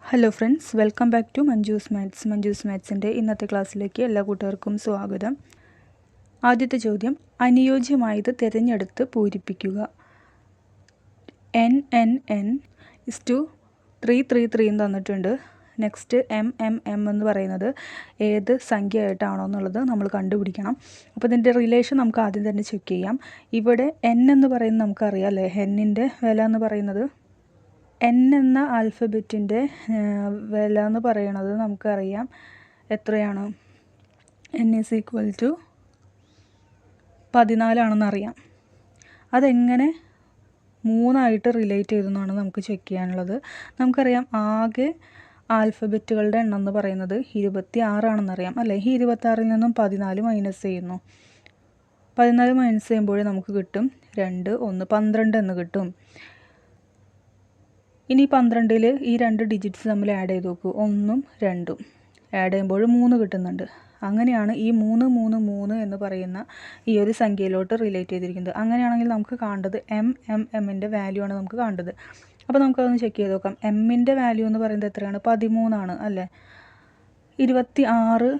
Hello friends, welcome back to Manju's മാത്സിൻ്റെ ഇന്നത്തെ ക്ലാസ്സിലേക്ക് എല്ലാ കൂട്ടുകാർക്കും സ്വാഗതം. ആദ്യത്തെ ചോദ്യം, അനുയോജ്യമായത് തിരഞ്ഞെടുത്ത് പൂരിപ്പിക്കുക. n is to 333 എന്ന് തന്നിട്ടുണ്ട്. നെക്സ്റ്റ് m എന്ന് പറയുന്നത് ഏത് സംഖ്യ ആയിട്ടാണോ എന്നുള്ളത് നമ്മൾ കണ്ടുപിടിക്കണം. അപ്പോൾ ഇതിൻ്റെ റിലേഷൻ നമുക്ക് ആദ്യം തന്നെ ചെക്ക് ചെയ്യാം. ഇവിടെ n എന്ന് പറയുന്നത് നമുക്കറിയാം അല്ലേ, എന്നിൻ്റെ വില എന്ന് പറയുന്നത് n എന്ന ആൽഫബറ്റിൻ്റെ വില എന്ന് പറയുന്നത് നമുക്കറിയാം എത്രയാണ്, n is equal to 14 അതെങ്ങനെ 3 റിലേറ്റ് ചെയ്തെന്നാണ് നമുക്ക് ചെക്ക് ചെയ്യാനുള്ളത്. നമുക്കറിയാം ആകെ ആൽഫബറ്റുകളുടെ എണ്ണം എന്ന് പറയുന്നത് 26 അല്ലേ. ഈ 26 നിന്നും 14 മൈനസ് ചെയ്യുന്നു. 14 മൈനസ് ചെയ്യുമ്പോൾ നമുക്ക് കിട്ടും 2 1 12 എന്ന് കിട്ടും. ഇനി 12-ൽ ഈ 2 ഡിജിറ്റ്സ് തമ്മിൽ ആഡ് ചെയ്ത് നോക്കൂ, 1ഉം 2ഉം ആഡ് ചെയ്യുമ്പോൾ 3 കിട്ടുന്നുണ്ട്. അങ്ങനെയാണ് ഈ 3 എന്ന് പറയുന്ന ഈ ഒരു സംഖ്യയിലോട്ട് റിലേറ്റ് ചെയ്തിരിക്കുന്നത്. അങ്ങനെയാണെങ്കിൽ നമുക്ക് കാണേണ്ടത് എമ്മിൻ്റെ വാല്യൂ ആണ് നമുക്ക് കാണേണ്ടത്. അപ്പോൾ നമുക്കതൊന്ന് ചെക്ക് ചെയ്ത് നോക്കാം. എമ്മിൻ്റെ വാല്യൂ എന്ന് പറയുന്നത് എത്രയാണ്, 13 അല്ലേ. 26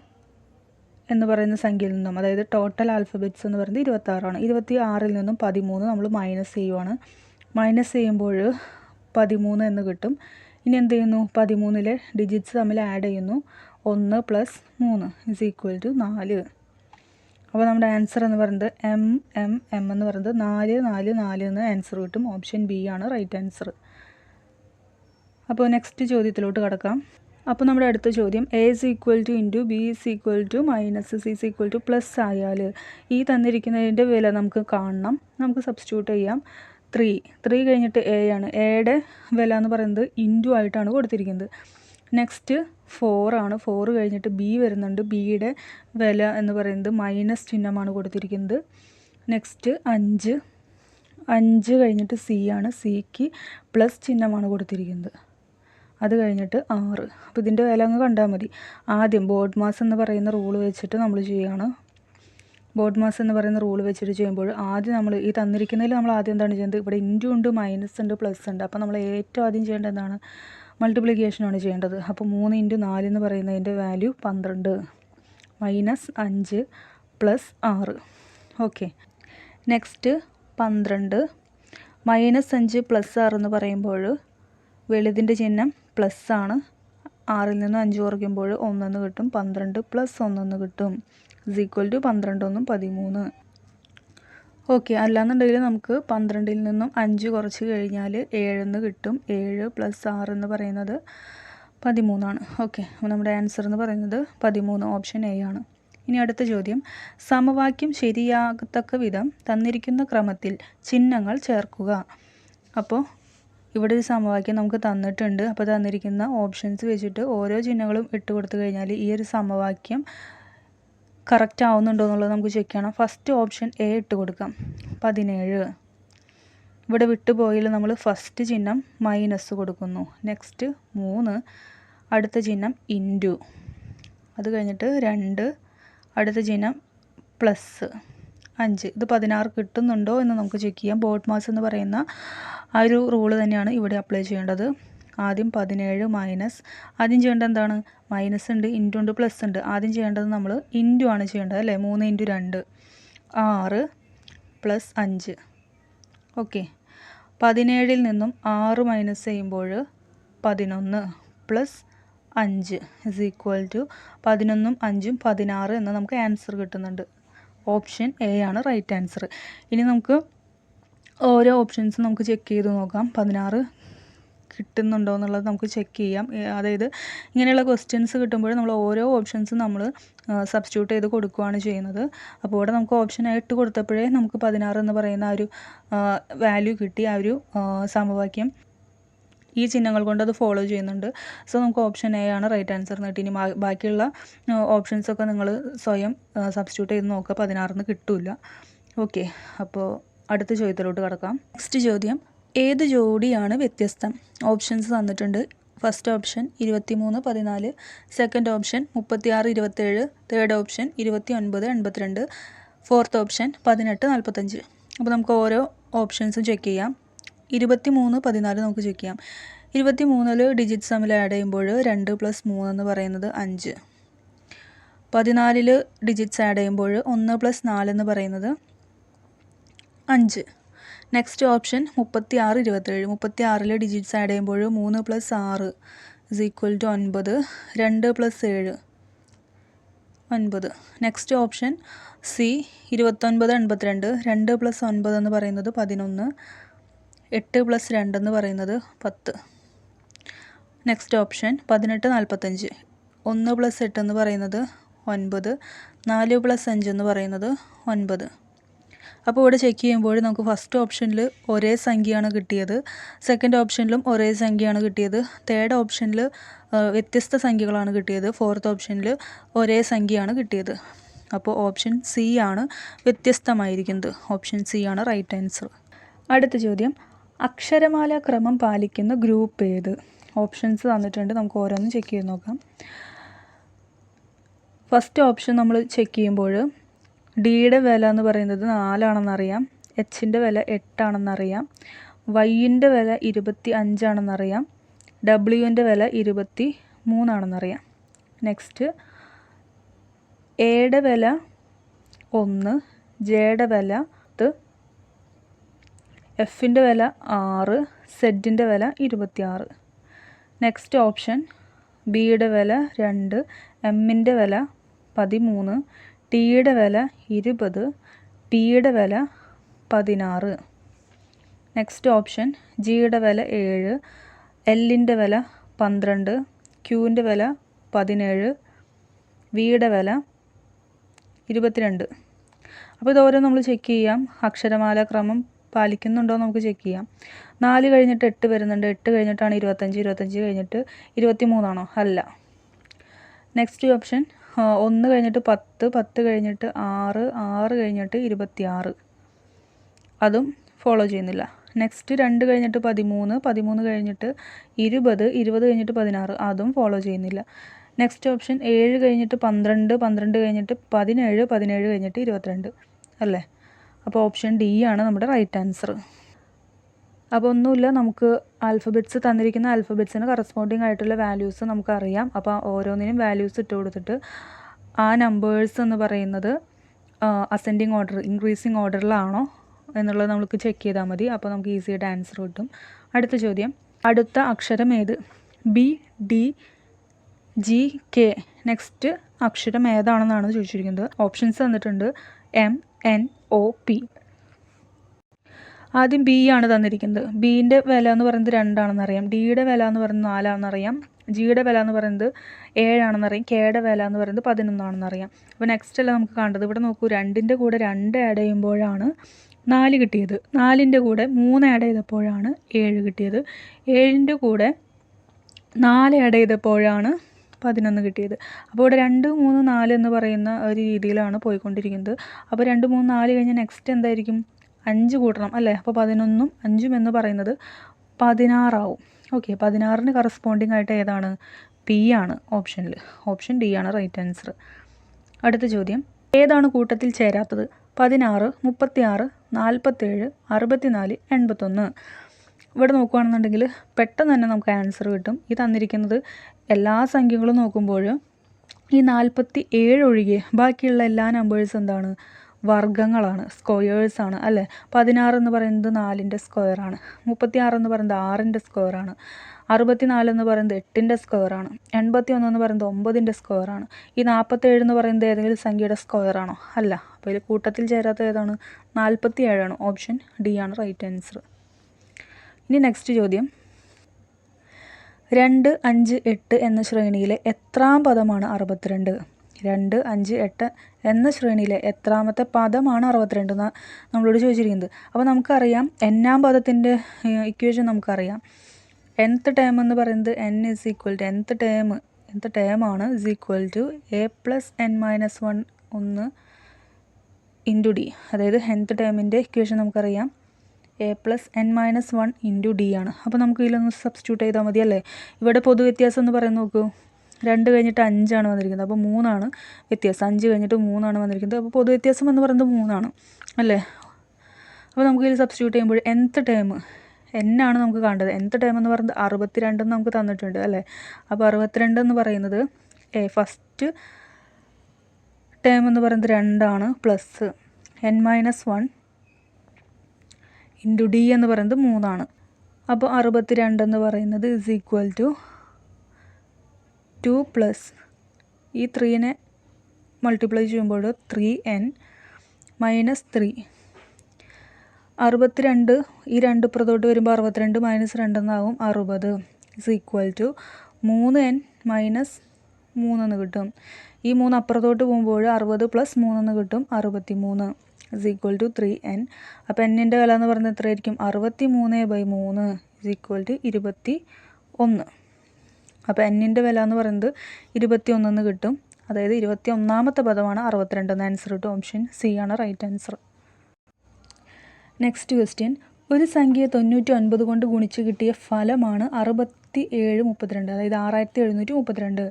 എന്ന് പറയുന്ന സംഖ്യയിൽ നിന്നും, അതായത് ടോട്ടൽ ആൽഫബറ്റ്സ് എന്ന് പറയുന്നത് 26 26-ൽ നിന്നും 13 നമ്മൾ മൈനസ് ചെയ്യുവാണ്. മൈനസ് ചെയ്യുമ്പോൾ 13 എന്ന് കിട്ടും. ഇനി എന്ത് ചെയ്യുന്നു, 13-ലെ ഡിജിറ്റ്സ് തമ്മിൽ ആഡ് ചെയ്യുന്നു. 1 + 3 is equal to 4. അപ്പോൾ നമ്മുടെ ആൻസർ എന്ന് പറയുന്നത് എം എന്ന് പറയുന്നത് 4 എന്ന് ആൻസർ കിട്ടും. ഓപ്ഷൻ ബി ആണ് റൈറ്റ് ആൻസർ. അപ്പോൾ നെക്സ്റ്റ് ചോദ്യത്തിലോട്ട് കടക്കാം. അപ്പോൾ നമ്മുടെ അടുത്ത ചോദ്യം, a is equal to into b is equal to minus c is equal to plus ആയാൽ ഈ തന്നിരിക്കുന്നതിൻ്റെ വില നമുക്ക് കാണണം. നമുക്ക് സബ്സ്റ്റിറ്റ്യൂട്ട് ചെയ്യാം. 3 കഴിഞ്ഞിട്ട് എ ആണ്. എയുടെ വില എന്ന് പറയുന്നത് ഇൻറ്റു ആയിട്ടാണ് കൊടുത്തിരിക്കുന്നത്. നെക്സ്റ്റ് 4 ആണ്. 4 കഴിഞ്ഞിട്ട് ബി വരുന്നുണ്ട്. ബിയുടെ വില എന്ന് പറയുന്നത് മൈനസ് ചിഹ്നമാണ് കൊടുത്തിരിക്കുന്നത്. നെക്സ്റ്റ് 5 കഴിഞ്ഞിട്ട് സി ആണ്. സിക്ക് പ്ലസ് ചിഹ്നമാണ് കൊടുത്തിരിക്കുന്നത്. അത് കഴിഞ്ഞിട്ട് 6. അപ്പോൾ ഇതിൻ്റെ വില അങ്ങ് കണ്ടാൽ മതി. ആദ്യം ബോർഡ് മാസ് എന്ന് പറയുന്ന റൂൾ വെച്ചിട്ട് നമ്മൾ ചെയ്യുകയാണ്. ബോർഡ് മാസ് എന്ന് പറയുന്ന റൂൾ വെച്ചിട്ട് ചെയ്യുമ്പോൾ ആദ്യം നമ്മൾ ഈ തന്നിരിക്കുന്നതിൽ നമ്മൾ ആദ്യം എന്താണ് ചെയ്യുന്നത്, ഇവിടെ ഇൻറ്റു ഉണ്ട്, മൈനസ് ഉണ്ട്, പ്ലസ് ഉണ്ട്. അപ്പോൾ നമ്മൾ ഏറ്റവും ആദ്യം ചെയ്യേണ്ടത് എന്താണ്, മൾട്ടിപ്ലിക്കേഷനാണ് ചെയ്യേണ്ടത്. അപ്പോൾ 3 × 4 എന്ന് പറയുന്നതിൻ്റെ value 12 minus 5 plus 6. Okay, next 12 minus 5 plus 6 എന്ന് പറയുമ്പോൾ വലുതിൻ്റെ ചിഹ്നം പ്ലസ് ആണ്. 6-ൽ നിന്ന് 5 കുറയ്ക്കുമ്പോൾ 1 എന്ന് കിട്ടും. 12 + 1 എന്ന് കിട്ടും. is equal to 12 1 13. ഓക്കെ, അല്ലാന്നുണ്ടെങ്കിൽ നമുക്ക് 12-ൽ നിന്നും 5 കുറച്ച് കഴിഞ്ഞാൽ 7 എന്ന് കിട്ടും. 7 + 6 എന്ന് പറയുന്നത് 13. ഓക്കെ, അപ്പോൾ നമ്മുടെ ആൻസർ എന്ന് പറയുന്നത് 13, ഓപ്ഷൻ എ ആണ്. ഇനി അടുത്ത ചോദ്യം, സമവാക്യം ശരിയാകത്തക്ക വിധം തന്നിരിക്കുന്ന ക്രമത്തിൽ ചിഹ്നങ്ങൾ ചേർക്കുക. അപ്പോൾ ഇവിടെ ഒരു സമവാക്യം നമുക്ക് തന്നിട്ടുണ്ട്. അപ്പോൾ തന്നിരിക്കുന്ന ഓപ്ഷൻസ് വെച്ചിട്ട് ഓരോ ചിഹ്നങ്ങളും ഇട്ട് കൊടുത്തു കഴിഞ്ഞാൽ ഈ ഒരു സമവാക്യം കറക്റ്റ് ആവുന്നുണ്ടോ എന്നുള്ളത് നമുക്ക് ചെക്ക് ചെയ്യണം. ഫസ്റ്റ് ഓപ്ഷൻ എ ഇട്ട് കൊടുക്കാം, 17. ഇവിടെ വിട്ടുപോയാൽ നമ്മൾ ഫസ്റ്റ് ചിഹ്നം മൈനസ് കൊടുക്കുന്നു. നെക്സ്റ്റ് 3, അടുത്ത ചിഹ്നം ഇൻറ്റു, അത് കഴിഞ്ഞിട്ട് 2, അടുത്ത ചിഹ്നം പ്ലസ് 5. ഇത് 16 കിട്ടുന്നുണ്ടോ എന്ന് നമുക്ക് ചെക്ക് ചെയ്യാം. ബോർഡ് മാസ് എന്ന് പറയുന്ന ആ ഒരു റൂള് തന്നെയാണ് ഇവിടെ അപ്ലൈ ചെയ്യേണ്ടത്. ആദ്യം 17 മൈനസ്, ആദ്യം ചെയ്യേണ്ടത് എന്താണ്, മൈനസ് ഉണ്ട്, ഇൻറ്റു ഉണ്ട്, പ്ലസ് ഉണ്ട്. ആദ്യം ചെയ്യേണ്ടത് നമ്മൾ ഇൻറ്റു ആണ് ചെയ്യേണ്ടത് അല്ലേ. 3 × 2 6 + 5. ഓക്കെ, 17-ൽ നിന്നും 6 മൈനസ് ചെയ്യുമ്പോൾ 11 + 5 is equal to 11ഉം 5ഉം 16 എന്ന് നമുക്ക് ആൻസർ കിട്ടുന്നുണ്ട്. ഓപ്ഷൻ എ ആണ് റൈറ്റ് ആൻസർ. ഇനി നമുക്ക് ഓരോ ഓപ്ഷൻസും നമുക്ക് ചെക്ക് ചെയ്ത് നോക്കാം. 16 കിട്ടുന്നുണ്ടോ എന്നുള്ളത് നമുക്ക് ചെക്ക് ചെയ്യാം. അതായത് ഇങ്ങനെയുള്ള ക്വസ്റ്റ്യൻസ് കിട്ടുമ്പോൾ നമ്മൾ ഓരോ ഓപ്ഷൻസും നമ്മൾ സബ്സ്റ്റിറ്റ്യൂട്ട് ചെയ്ത് കൊടുക്കുകയാണ് ചെയ്യുന്നത്. അപ്പോൾ ഇവിടെ നമുക്ക് ഓപ്ഷൻ 8 കൊടുത്തപ്പോഴേ നമുക്ക് 16 എന്ന് പറയുന്ന ആ ഒരു വാല്യൂ കിട്ടി. ആ ഒരു സമവാക്യം ഈ ചിഹ്നങ്ങൾ കൊണ്ട് അത് ഫോളോ ചെയ്യുന്നുണ്ട്. സോ നമുക്ക് ഓപ്ഷൻ എ ആണ് റൈറ്റ് ആൻസർ എന്ന് കിട്ടി. ഇനി ബാക്കിയുള്ള ഓപ്ഷൻസൊക്കെ നിങ്ങൾ സ്വയം സബ്സ്റ്റിറ്റ്യൂട്ട് ചെയ്ത് നോക്കുക, 16 കിട്ടില്ല. ഓക്കെ, അപ്പോൾ അടുത്ത ചോദ്യത്തിലോട്ട് കടക്കാം. നെക്സ്റ്റ് ചോദ്യം, ഏത് ജോഡിയാണ് വ്യത്യസ്തം? ഓപ്ഷൻസ് തന്നിട്ടുണ്ട്. First option 23 14, second option 36 27, third option 29 82, fourth option 18 45. അപ്പോൾ നമുക്ക് ഓരോ ഓപ്ഷൻസും ചെക്ക് ചെയ്യാം. 23 14 നമുക്ക് ചെക്ക് ചെയ്യാം. 23 ഡിജിറ്റ്സ് തമ്മിൽ ആഡ് ചെയ്യുമ്പോൾ 2 + 3 എന്ന് പറയുന്നത് 5. 14 ഡിജിറ്റ്സ് ആഡ് ചെയ്യുമ്പോൾ 1 + 4 എന്ന് പറയുന്നത് 5. Next option 36, 27. 36 ഡിജിറ്റ്സ് ആഡ് ചെയ്യുമ്പോൾ 3 + 6 = 9. 2 + 7 9. Next option C 29, 82. 2 + 9 എന്ന് പറയുന്നത് 11. 8 + 2 എന്ന് പറയുന്നത് 10. Next option 18, 45. 1 + 8 എന്ന് പറയുന്നത് 9. 4 + 5 എന്ന് പറയുന്നത് 9. അപ്പോൾ ഇവിടെ ചെക്ക് ചെയ്യുമ്പോൾ നമുക്ക് ഫസ്റ്റ് ഓപ്ഷനിൽ ഒരേ സംഖ്യയാണ് കിട്ടിയത്, സെക്കൻഡ് ഓപ്ഷനിലും ഒരേ സംഖ്യയാണ് കിട്ടിയത്, തേർഡ് ഓപ്ഷനിൽ വ്യത്യസ്ത സംഖ്യകളാണ് കിട്ടിയത്, ഫോർത്ത് ഓപ്ഷനിൽ ഒരേ സംഖ്യയാണ് കിട്ടിയത്. അപ്പോൾ ഓപ്ഷൻ സി ആണ് വ്യത്യസ്തമായിരിക്കുന്നത്. ഓപ്ഷൻ സി ആണ് റൈറ്റ് ആൻസർ. അടുത്ത ചോദ്യം, അക്ഷരമാല ക്രമം പാലിക്കുന്ന ഗ്രൂപ്പ് ഏത്? ഓപ്ഷൻസ് തന്നിട്ടുണ്ട്, നമുക്ക് ഓരോന്നും ചെക്ക് ചെയ്ത് നോക്കാം. ഫസ്റ്റ് ഓപ്ഷൻ നമ്മൾ ചെക്ക് ചെയ്യുമ്പോൾ ഡിയുടെ വില എന്ന് പറയുന്നത് 4 ആണെന്നറിയാം, എച്ചിൻ്റെ വില 8 ആണെന്നറിയാം, വൈൻ്റെ വില 25 ആണെന്നറിയാം, ഡബ്ല്യുവിൻ്റെ വില 23 ആണെന്നറിയാം. നെക്സ്റ്റ് എയുടെ വില 1, ജെയുടെ വില 10, എഫിൻ്റെ വില 6, സെഡിൻ്റെ വില 26. നെക്സ്റ്റ് ഓപ്ഷൻ ബിയുടെ വില 2, എമ്മിൻ്റെ വില 13, ടിയുടെ വില 20, പിയുടെ വില 16. നെക്സ്റ്റ് ഓപ്ഷൻ ജിയുടെ വില 7, എല്ലിൻ്റെ വില 12, ക്യൂവിൻ്റെ വില 17, വിയുടെ വില 22. അപ്പോൾ ഇതോരോ നമ്മൾ ചെക്ക് ചെയ്യാം, അക്ഷരമാല ക്രമം പാലിക്കുന്നുണ്ടോ നമുക്ക് ചെക്ക് ചെയ്യാം. 4 കഴിഞ്ഞിട്ട് 8 വരുന്നുണ്ട്, 8 കഴിഞ്ഞിട്ടാണ് 25, 25 കഴിഞ്ഞിട്ട് 23 ആണോ? അല്ല. നെക്സ്റ്റ് ഓപ്ഷൻ 1 കഴിഞ്ഞിട്ട് 10, 10 കഴിഞ്ഞിട്ട് 6, 6 കഴിഞ്ഞിട്ട് 26, അതും ഫോളോ ചെയ്യുന്നില്ല. നെക്സ്റ്റ് 2 കഴിഞ്ഞിട്ട് 13, 13 കഴിഞ്ഞിട്ട് 20, 20 കഴിഞ്ഞിട്ട് 16, അതും ഫോളോ ചെയ്യുന്നില്ല. നെക്സ്റ്റ് ഓപ്ഷൻ 7 കഴിഞ്ഞിട്ട് 12, 12 കഴിഞ്ഞിട്ട് 17, 17 കഴിഞ്ഞിട്ട് 22 അല്ലേ? അപ്പോൾ ഓപ്ഷൻ ഡി ആണ് നമ്മുടെ റൈറ്റ് ആൻസർ. അപ്പോൾ ഒന്നുമില്ല, നമുക്ക് ആൽഫബറ്റ്സ് തന്നിരിക്കുന്ന ആൽഫബറ്റ്സിന് കറസ്പോണ്ടിങ് ആയിട്ടുള്ള വാല്യൂസ് നമുക്കറിയാം. അപ്പോൾ ഓരോന്നിനും വാല്യൂസ് ഇട്ട് കൊടുത്തിട്ട് ആ നമ്പേഴ്സ് എന്ന് പറയുന്നത് അസെൻഡിങ് ഓർഡർ, ഇൻക്രീസിങ് ഓർഡറിലാണോ എന്നുള്ളത് നമുക്ക് ചെക്ക് ചെയ്താൽ മതി. അപ്പോൾ നമുക്ക് ഈസി ആയിട്ട് ആൻസർ കിട്ടും. അടുത്ത ചോദ്യം, അടുത്ത അക്ഷരം ഏത്? B, D, G, K. Next അക്ഷരം ഏതാണെന്നാണ് ചോദിച്ചിരിക്കുന്നത്. ഓപ്ഷൻസ് തന്നിട്ടുണ്ട് എം, എൻ, ഒ, പി. ആദ്യം ബി ആണ് തന്നിരിക്കുന്നത്. ബീൻ്റെ വില എന്ന് പറയുന്നത് 2 ആണെന്നറിയാം, ഡിയുടെ വില എന്ന് പറയുന്നത് 4 ആണെന്നറിയാം, ജിയുടെ വില എന്ന് പറയുന്നത് 7 ആണെന്നറിയാം, കെയുടെ വില എന്ന് പറയുന്നത് 11 ആണെന്നറിയാം. അപ്പോൾ നെക്സ്റ്റ് അല്ല നമുക്ക് കണ്ടത്. ഇവിടെ നോക്കൂ, 2ൻ്റെ കൂടെ 2 ആഡ് ചെയ്യുമ്പോഴാണ് 4 കിട്ടിയത്, 4ൻ്റെ കൂടെ 3 ആഡ് ചെയ്തപ്പോഴാണ് 7 കിട്ടിയത്, 7ൻ്റെ കൂടെ 4 ആഡ് ചെയ്തപ്പോഴാണ് 11 കിട്ടിയത്. അപ്പോൾ ഇവിടെ 2, 3, 4 എന്ന് പറയുന്ന ഒരു രീതിയിലാണ് പോയിക്കൊണ്ടിരിക്കുന്നത്. അപ്പോൾ 2, 3, 4 കഴിഞ്ഞാൽ നെക്സ്റ്റ് എന്തായിരിക്കും? 5 കൂട്ടണം അല്ലേ? അപ്പോൾ 11ഉം 5ഉം എന്ന് പറയുന്നത് 16 ആവും. ഓക്കെ, 16ന് കറസ്പോണ്ടിങ് ആയിട്ട് ഏതാണ്? പി ആണ് ഓപ്ഷനിൽ. ഓപ്ഷൻ ഡി ആണ് റൈറ്റ് ആൻസർ. അടുത്ത ചോദ്യം, ഏതാണ് കൂട്ടത്തിൽ ചേരാത്തത്? 16, 36, 47, 64, 81. ഇവിടെ നോക്കുകയാണെന്നുണ്ടെങ്കിൽ പെട്ടെന്ന് തന്നെ നമുക്ക് ആൻസർ കിട്ടും. ഈ തന്നിരിക്കുന്നത് എല്ലാ സംഖ്യകളും നോക്കുമ്പോൾ ഈ 47 ഒഴികെ ബാക്കിയുള്ള എല്ലാ നമ്പേഴ്സ് എന്താണ്? വർഗ്ഗങ്ങളാണ്, സ്ക്വയേഴ്സാണ് അല്ലേ? 16 എന്ന് പറയുന്നത് 4ൻ്റെ സ്ക്വയറാണ്, 36 എന്ന് പറയുന്നത് 6ൻ്റെ സ്ക്വയറാണ്, 64 എന്ന് പറയുന്നത് 8ൻ്റെ സ്ക്വയറാണ്, 81 എന്ന് പറയുന്നത് 9ൻ്റെ സ്ക്വയറാണ്. ഈ 47 എന്ന് പറയുന്നത് ഏതെങ്കിലും സംഖ്യയുടെ സ്ക്വയറാണോ? അല്ല. അപ്പോൾ ഇതിൽ കൂട്ടത്തിൽ ചേരാത്ത ഏതാണ്? 47 ആണ്. ഓപ്ഷൻ ഡി ആണ് റൈറ്റ് ആൻസർ. ഇനി നെക്സ്റ്റ് ചോദ്യം, 2, 5, 8 എന്ന ശ്രേണിയിലെ എത്രാം പദമാണ് 62? 2, 5, 8 എന്ന ശ്രേണിയിലെ എത്രാമത്തെ പദമാണ് 62 എന്ന് നമ്മളോട് ചോദിച്ചിരിക്കുന്നത്. അപ്പോൾ നമുക്കറിയാം n-ാം പദത്തിൻ്റെ ഇക്വേഷൻ നമുക്കറിയാം. nth ടേം എന്ന് പറയുന്നത് n is equal to nth ടേമാണ് is equal to a + n-1 1 into D. അതായത് nth ടേമിൻ്റെ ഇക്വേഷൻ നമുക്കറിയാം a + n-1 ഇൻറ്റു ഡി ആണ്. അപ്പോൾ നമുക്ക് ഇതിലൊന്ന് സബ്സ്റ്റിറ്റ്യൂട്ട് ചെയ്താൽ മതി അല്ലേ? ഇവിടെ പൊതുവ്യത്യാസം എന്ന് പറയുന്നത് നോക്കൂ, 2 കഴിഞ്ഞിട്ട് 5 ആണ് വന്നിരിക്കുന്നത്, അപ്പോൾ 3 ആണ് വ്യത്യാസം. 5 കഴിഞ്ഞിട്ട് 3 ആണ് വന്നിരിക്കുന്നത്, അപ്പോൾ പൊതുവ്യത്യാസം എന്ന് പറയുന്നത് 3 ആണ് അല്ലേ? അപ്പോൾ നമുക്ക് ഇതിൽ സബ്സ്റ്റിറ്റ്യൂട്ട് ചെയ്യുമ്പോൾ nth ടേം ആണ് നമുക്ക് കാണേണ്ടത്. nth ടേം എന്ന് പറയുന്നത് 62 എന്ന് നമുക്ക് തന്നിട്ടുണ്ട് അല്ലേ. അപ്പോൾ 62 എന്ന് പറയുന്നത് ഫസ്റ്റ് ടേം എന്ന് പറയുന്നത് 2 ആണ്, പ്ലസ് n-1 ഇൻറ്റു ഡി എന്ന് പറയുന്നത് 3 ആണ്. അപ്പോൾ 62 എന്ന് പറയുന്നത് ഇസ് ഈക്വൽ ടു 2 പ്ലസ് ഈ 3നെ മൾട്ടിപ്ലൈ ചെയ്യുമ്പോൾ 3n മൈനസ് 3. 62 ഈ 2 ഇപ്പുറത്തോട്ട് വരുമ്പോൾ 62 മൈനസ് 2 എന്നാവും 60 is equal to 3n minus 3 എന്ന് കിട്ടും. ഈ 3 അപ്പുറത്തോട്ട് പോകുമ്പോൾ 60 പ്ലസ് 3 എന്ന് കിട്ടും 63 ഇസ് ഈക്വൽ ടു 3n. അപ്പോൾ എന്നിൻ്റെ വില എന്ന് പറയുന്നത് എത്രയായിരിക്കും? 63/3 ഇസ് ഈക്വൽ ടു 21. അപ്പോൾ എന്നിൻ്റെ വില എന്ന് പറയുന്നത് 21 എന്ന് കിട്ടും. അതായത് 21ാമത്തെ പദമാണ് 62 എന്ന ആൻസർ കിട്ടും. ഓപ്ഷൻ സി ആണ് റൈറ്റ് ആൻസർ. നെക്സ്റ്റ് ക്വസ്റ്റ്യൻ, ഒരു സംഖ്യ 99 കൊണ്ട് ഗുണിച്ച് കിട്ടിയ ഫലമാണ് 6732, അതായത് 6732.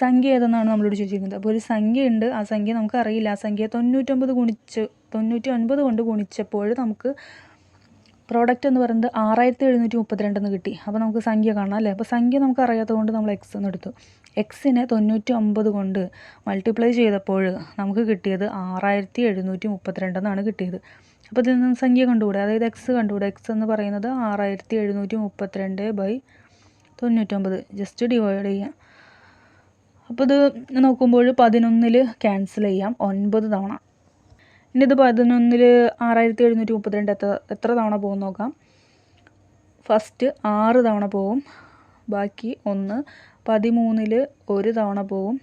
സംഖ്യ ഏതെന്നാണ് നമ്മളോട് ചോദിച്ചിരിക്കുന്നത്. അപ്പോൾ ഒരു സംഖ്യ ഉണ്ട്, ആ സംഖ്യ നമുക്കറിയില്ല. ആ സംഖ്യ 99 കൊണ്ട് ഗുണിച്ചപ്പോൾ നമുക്ക് പ്രോഡക്റ്റ് എന്ന് പറയുന്നത് 6732 എന്ന് കിട്ടി. അപ്പോൾ നമുക്ക് സംഖ്യ കാണാം അല്ലേ. അപ്പോൾ സംഖ്യ നമുക്ക് അറിയാത്തത് കൊണ്ട് നമ്മൾ എക്സ് എന്ന് എടുത്തു. എക്സിനെ 99 കൊണ്ട് മൾട്ടിപ്ലൈ ചെയ്തപ്പോൾ നമുക്ക് കിട്ടിയത് 6732 എന്നാണ് കിട്ടിയത്. അപ്പോൾ ഇതിൽ നിന്ന് സംഖ്യ കണ്ടുകൂടെ, അതായത് എക്സ് കണ്ടുകൂടെ. എക്സ് എന്ന് പറയുന്നത് 6732/99 ജസ്റ്റ് ഡിവൈഡ് ചെയ്യാം. അപ്പോൾ ഇത് നോക്കുമ്പോൾ 11 ക്യാൻസൽ ചെയ്യാം 9 തവണ. ഇനി ഇത് 11 6732 എത്ര തവണ പോകും നോക്കാം. ഫസ്റ്റ് 6 തവണ പോവും, ബാക്കി 1. 13 1 തവണ പോവും,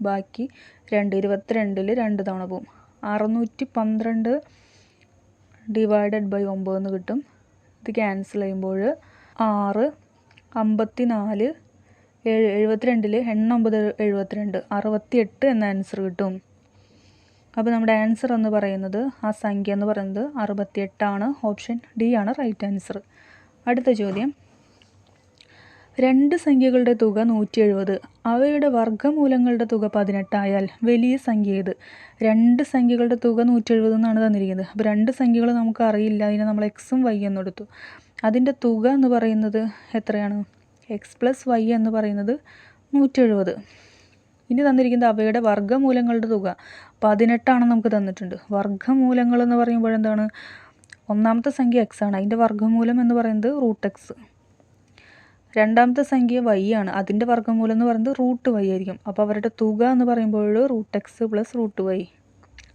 ബാക്കി 2. 22 2 തവണ പോവും. 612 ഡിവൈഡഡ് ബൈ 9 എന്ന് കിട്ടും. ഇത് ക്യാൻസൽ ചെയ്യുമ്പോൾ 6 54 7 72 8 68 എന്ന ആൻസർ കിട്ടും. അപ്പോൾ നമ്മുടെ ആൻസർ എന്ന് പറയുന്നത്, ആ സംഖ്യ എന്ന് പറയുന്നത് 68 ആണ്. ഓപ്ഷൻ ഡി ആണ് റൈറ്റ് ആൻസർ. അടുത്ത ചോദ്യം, 2 സംഖ്യകളുടെ തുക 170, അവയുടെ വർഗ്ഗമൂലങ്ങളുടെ തുക 18 ആയാൽ വലിയ സംഖ്യ ഏത്? 2 സംഖ്യകളുടെ തുക 170 എന്നാണ് തന്നിരിക്കുന്നത്. അപ്പോൾ 2 സംഖ്യകൾ നമുക്ക് അറിയില്ല, അതിനെ നമ്മൾ എക്സും വൈ എന്ന് എടുത്തു. അതിൻ്റെ തുക എന്ന് പറയുന്നത് എത്രയാണ്? എക്സ് പ്ലസ് വൈ എന്ന് പറയുന്നത് 170. ഇനി തന്നിരിക്കുന്നത് അവയുടെ വർഗ്ഗമൂലങ്ങളുടെ തുക 18 ആണെന്ന് നമുക്ക് തന്നിട്ടുണ്ട്. വർഗ്ഗമൂലങ്ങൾ എന്ന് പറയുമ്പോൾ എന്താണ്? ഒന്നാമത്തെ സംഖ്യ എക്സ് ആണ്, അതിൻ്റെ വർഗ്ഗമൂലം എന്ന് പറയുന്നത് √x. രണ്ടാമത്തെ സംഖ്യ വൈ ആണ്, അതിൻ്റെ വർഗ്ഗമൂലം എന്ന് പറയുന്നത് √y ആയിരിക്കും. അപ്പോൾ അവരുടെ തുക എന്ന് പറയുമ്പോൾ √x plus √y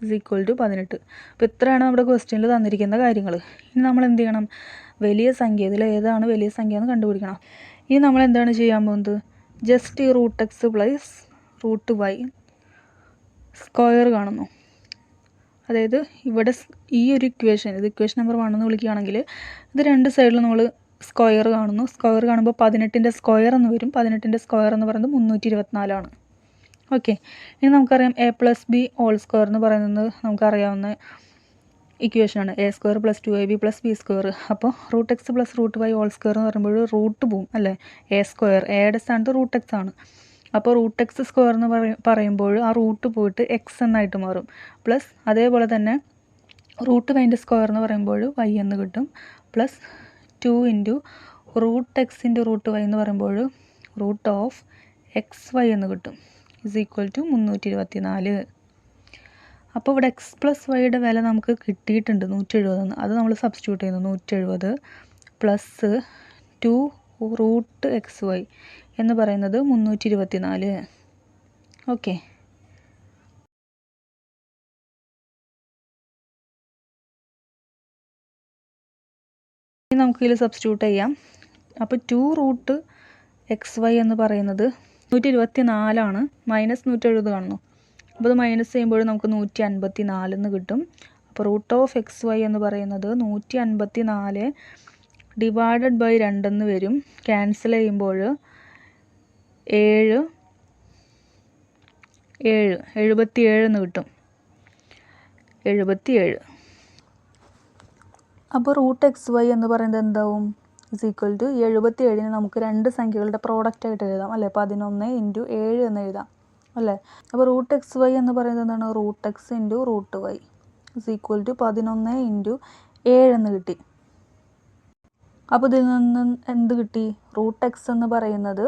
is equal to 18. അപ്പോൾ ഇത്രയാണ് നമ്മുടെ ക്വസ്റ്റ്യനിൽ തന്നിരിക്കുന്ന കാര്യങ്ങൾ. ഇനി നമ്മൾ എന്ത് ചെയ്യണം? വലിയ സംഖ്യ, ഇതിൽ ഏതാണ് വലിയ സംഖ്യ എന്ന് കണ്ടുപിടിക്കണം. ഇനി നമ്മൾ എന്താണ് ചെയ്യാൻ പോകുന്നത്? ജസ്റ്റ് ഈ √x പ്ലസ് √y സ്ക്വയർ കാണുന്നു. അതായത് ഇവിടെ ഈ ഒരു ഇക്വേഷൻ, ഇത് ഇക്വേഷൻ നമ്പർ 1 എന്ന് വിളിക്കുകയാണെങ്കിൽ ഇത് 2 സൈഡിൽ നമ്മൾ സ്ക്വയർ കാണുന്നു. സ്ക്വയർ കാണുമ്പോൾ 18ൻ്റെ സ്ക്വയർ എന്ന് വരും. 18ൻ്റെ സ്ക്വയർ എന്ന് പറയുന്നത് 324 ആണ്. ഓക്കെ, ഇനി നമുക്കറിയാം a plus B whole square എന്ന് പറയുന്നത് നമുക്കറിയാവുന്ന ഇക്വേഷനാണ്. a square plus 2ab plus B square. അപ്പോൾ √x plus √y whole square എന്ന് പറയുമ്പോൾ റൂട്ട് പോവും അല്ലേ. a സ്ക്വയർ, എയുടെ സ്ഥാനത്ത് √x ആണ്. അപ്പോൾ √x സ്ക്വയർ എന്ന് പറയുമ്പോൾ ആ റൂട്ട് പോയിട്ട് എക്സ് എന്നായിട്ട് മാറും. പ്ലസ് അതേപോലെ തന്നെ √y സ്ക്വയർ എന്ന് പറയുമ്പോൾ y എന്ന് കിട്ടും. Plus 2 into √x into √y എന്ന് പറയുമ്പോൾ √(xy) എന്ന് കിട്ടും. Is equal to 324. അപ്പോൾ ഇവിടെ എക്സ് പ്ലസ് വൈയുടെ വില നമുക്ക് കിട്ടിയിട്ടുണ്ട് 170 എന്ന്. അത് നമ്മൾ സബ്സ്റ്റിറ്റ്യൂട്ട് ചെയ്യുന്നു. 170 പ്ലസ് 2 √xy എന്ന് പറയുന്നത് 324. ഓക്കെ, ഇനി നമുക്കിതിൽ സബ്സ്റ്റിറ്റ്യൂട്ട് ചെയ്യാം. അപ്പോൾ 2 √xy എന്ന് പറയുന്നത് 124 ആണ്. മൈനസ് 170 കാണുന്നു. അപ്പോൾ അത് മൈനസ് ചെയ്യുമ്പോൾ നമുക്ക് 154 എന്ന് കിട്ടും. അപ്പോൾ √(xy) എന്ന് പറയുന്നത് 154 ഡിവൈഡഡ് ബൈ 2 എന്ന് വരും. ക്യാൻസൽ ചെയ്യുമ്പോൾ 77 എന്ന് കിട്ടും. 77. അപ്പോൾ √xy എന്ന് പറയുന്നത് എന്താവും? ഇസ് ഈക്വൽ ടു 77ന് നമുക്ക് 2 സംഖ്യകളുടെ പ്രോഡക്റ്റ് ആയിട്ട് എഴുതാം അല്ലേ. 11 ഇൻറ്റു 7 എന്ന് എഴുതാം അല്ലേ. അപ്പോൾ √xy എന്ന് പറയുന്നത് എന്താണ്? √x into √y is equal to 11 into 7 എന്ന് കിട്ടി. അപ്പോൾ ഇതിൽ നിന്ന് എന്ത് കിട്ടി? റൂട്ട് എക്സ് എന്ന് പറയുന്നത്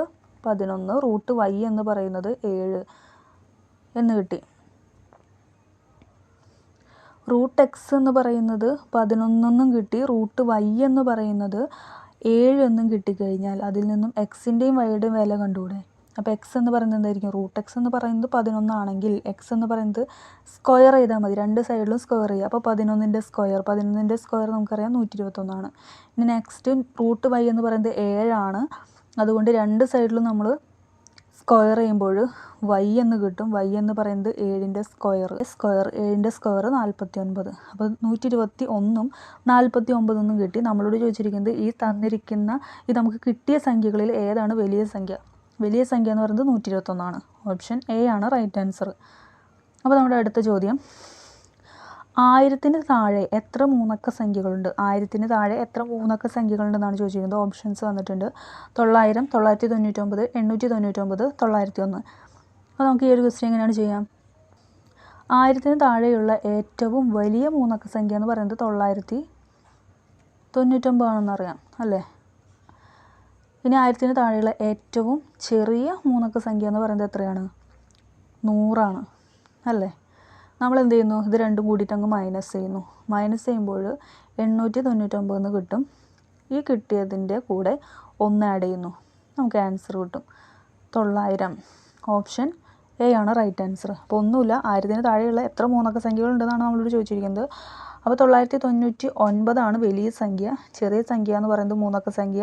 11, റൂട്ട് വൈ എന്ന് പറയുന്നത് 7 എന്ന് കിട്ടി. റൂട്ട് എക്സ് എന്ന് പറയുന്നത് 11 എന്നും കിട്ടി, റൂട്ട് വൈ എന്ന് പറയുന്നത് 7 എന്നും കിട്ടിക്കഴിഞ്ഞാൽ അതിൽ നിന്നും എക്സിൻ്റെയും വൈയുടെയും വില കണ്ടുകൂടെ? അപ്പോൾ എക്സ് എന്ന് പറയുന്നത് എന്തായിരിക്കും? റൂട്ട് എക്സ് എന്ന് പറയുന്നത് 11 ആണെങ്കിൽ എക്സ് എന്ന് പറയുന്നത് സ്ക്വയർ ചെയ്താൽ മതി, രണ്ട് സൈഡിലും സ്ക്വയർ ചെയ്യുക. അപ്പോൾ 11ൻ്റെ സ്ക്വയർ നമുക്കറിയാം 121 ഇനി നെക്സ്റ്റ് റൂട്ട് വൈ എന്ന് പറയുന്നത് 7 അതുകൊണ്ട് രണ്ട് സൈഡിലും നമ്മൾ സ്ക്വയർ ചെയ്യുമ്പോൾ വൈ എന്ന് കിട്ടും. വൈ എന്ന് പറയുന്നത് 7ൻ്റെ സ്ക്വയർ 49. അപ്പോൾ 121 49 കിട്ടി. നമ്മളോട് ചോദിച്ചിരിക്കുന്നത് ഈ തന്നിരിക്കുന്ന നമുക്ക് കിട്ടിയ സംഖ്യകളിൽ ഏതാണ് വലിയ സംഖ്യ? വലിയ സംഖ്യ എന്ന് പറയുന്നത് 121. ഓപ്ഷൻ എ ആണ് റൈറ്റ് ആൻസർ. അപ്പോൾ നമ്മുടെ അടുത്ത ചോദ്യം, 1000-ന് താഴെ എത്ര മൂന്നക്ക സംഖ്യകളുണ്ട്? 1000-ന് താഴെ എത്ര മൂന്നക്ക സംഖ്യകളുണ്ടെന്നാണ് ചോദിച്ചിരിക്കുന്നത്. ഓപ്ഷൻസ് വന്നിട്ടുണ്ട് 900, 999, 899, 901. അപ്പോൾ നമുക്ക് ഈ ഒരു ക്വസ്റ്റ്യൻ എങ്ങനെയാണ് ചെയ്യാം? 1000-ന് താഴെയുള്ള ഏറ്റവും വലിയ മൂന്നക്ക സംഖ്യ എന്ന് പറയുന്നത് 999 ആണെന്നറിയാം അല്ലേ? ഇനി 1000-ന് താഴെയുള്ള ഏറ്റവും ചെറിയ മൂന്നക്ക സംഖ്യ എന്ന് പറയുന്നത് എത്രയാണ്? 100 അല്ലേ? നമ്മൾ എന്ത് ചെയ്യുന്നു? ഇത് രണ്ടും കൂടിയിട്ട് അങ്ങ് മൈനസ് ചെയ്യുന്നു. മൈനസ് ചെയ്യുമ്പോൾ 899 എന്ന് കിട്ടും. ഈ കിട്ടിയതിൻ്റെ കൂടെ 1 ആഡ് ചെയ്യുന്നു, നമുക്ക് ആൻസർ കിട്ടും 900. ഓപ്ഷൻ എ ആണ് റൈറ്റ് ആൻസർ. അപ്പോൾ ഒന്നുമില്ല, 1000-ന് താഴെയുള്ള എത്ര മൂന്നക്ക സംഖ്യകളുണ്ടെന്നാണ് നമ്മളോട് ചോദിച്ചിരിക്കുന്നത്. അപ്പോൾ 999 വലിയ സംഖ്യ, ചെറിയ സംഖ്യ എന്ന് പറയുന്നത് മൂന്നക്ക സംഖ്യ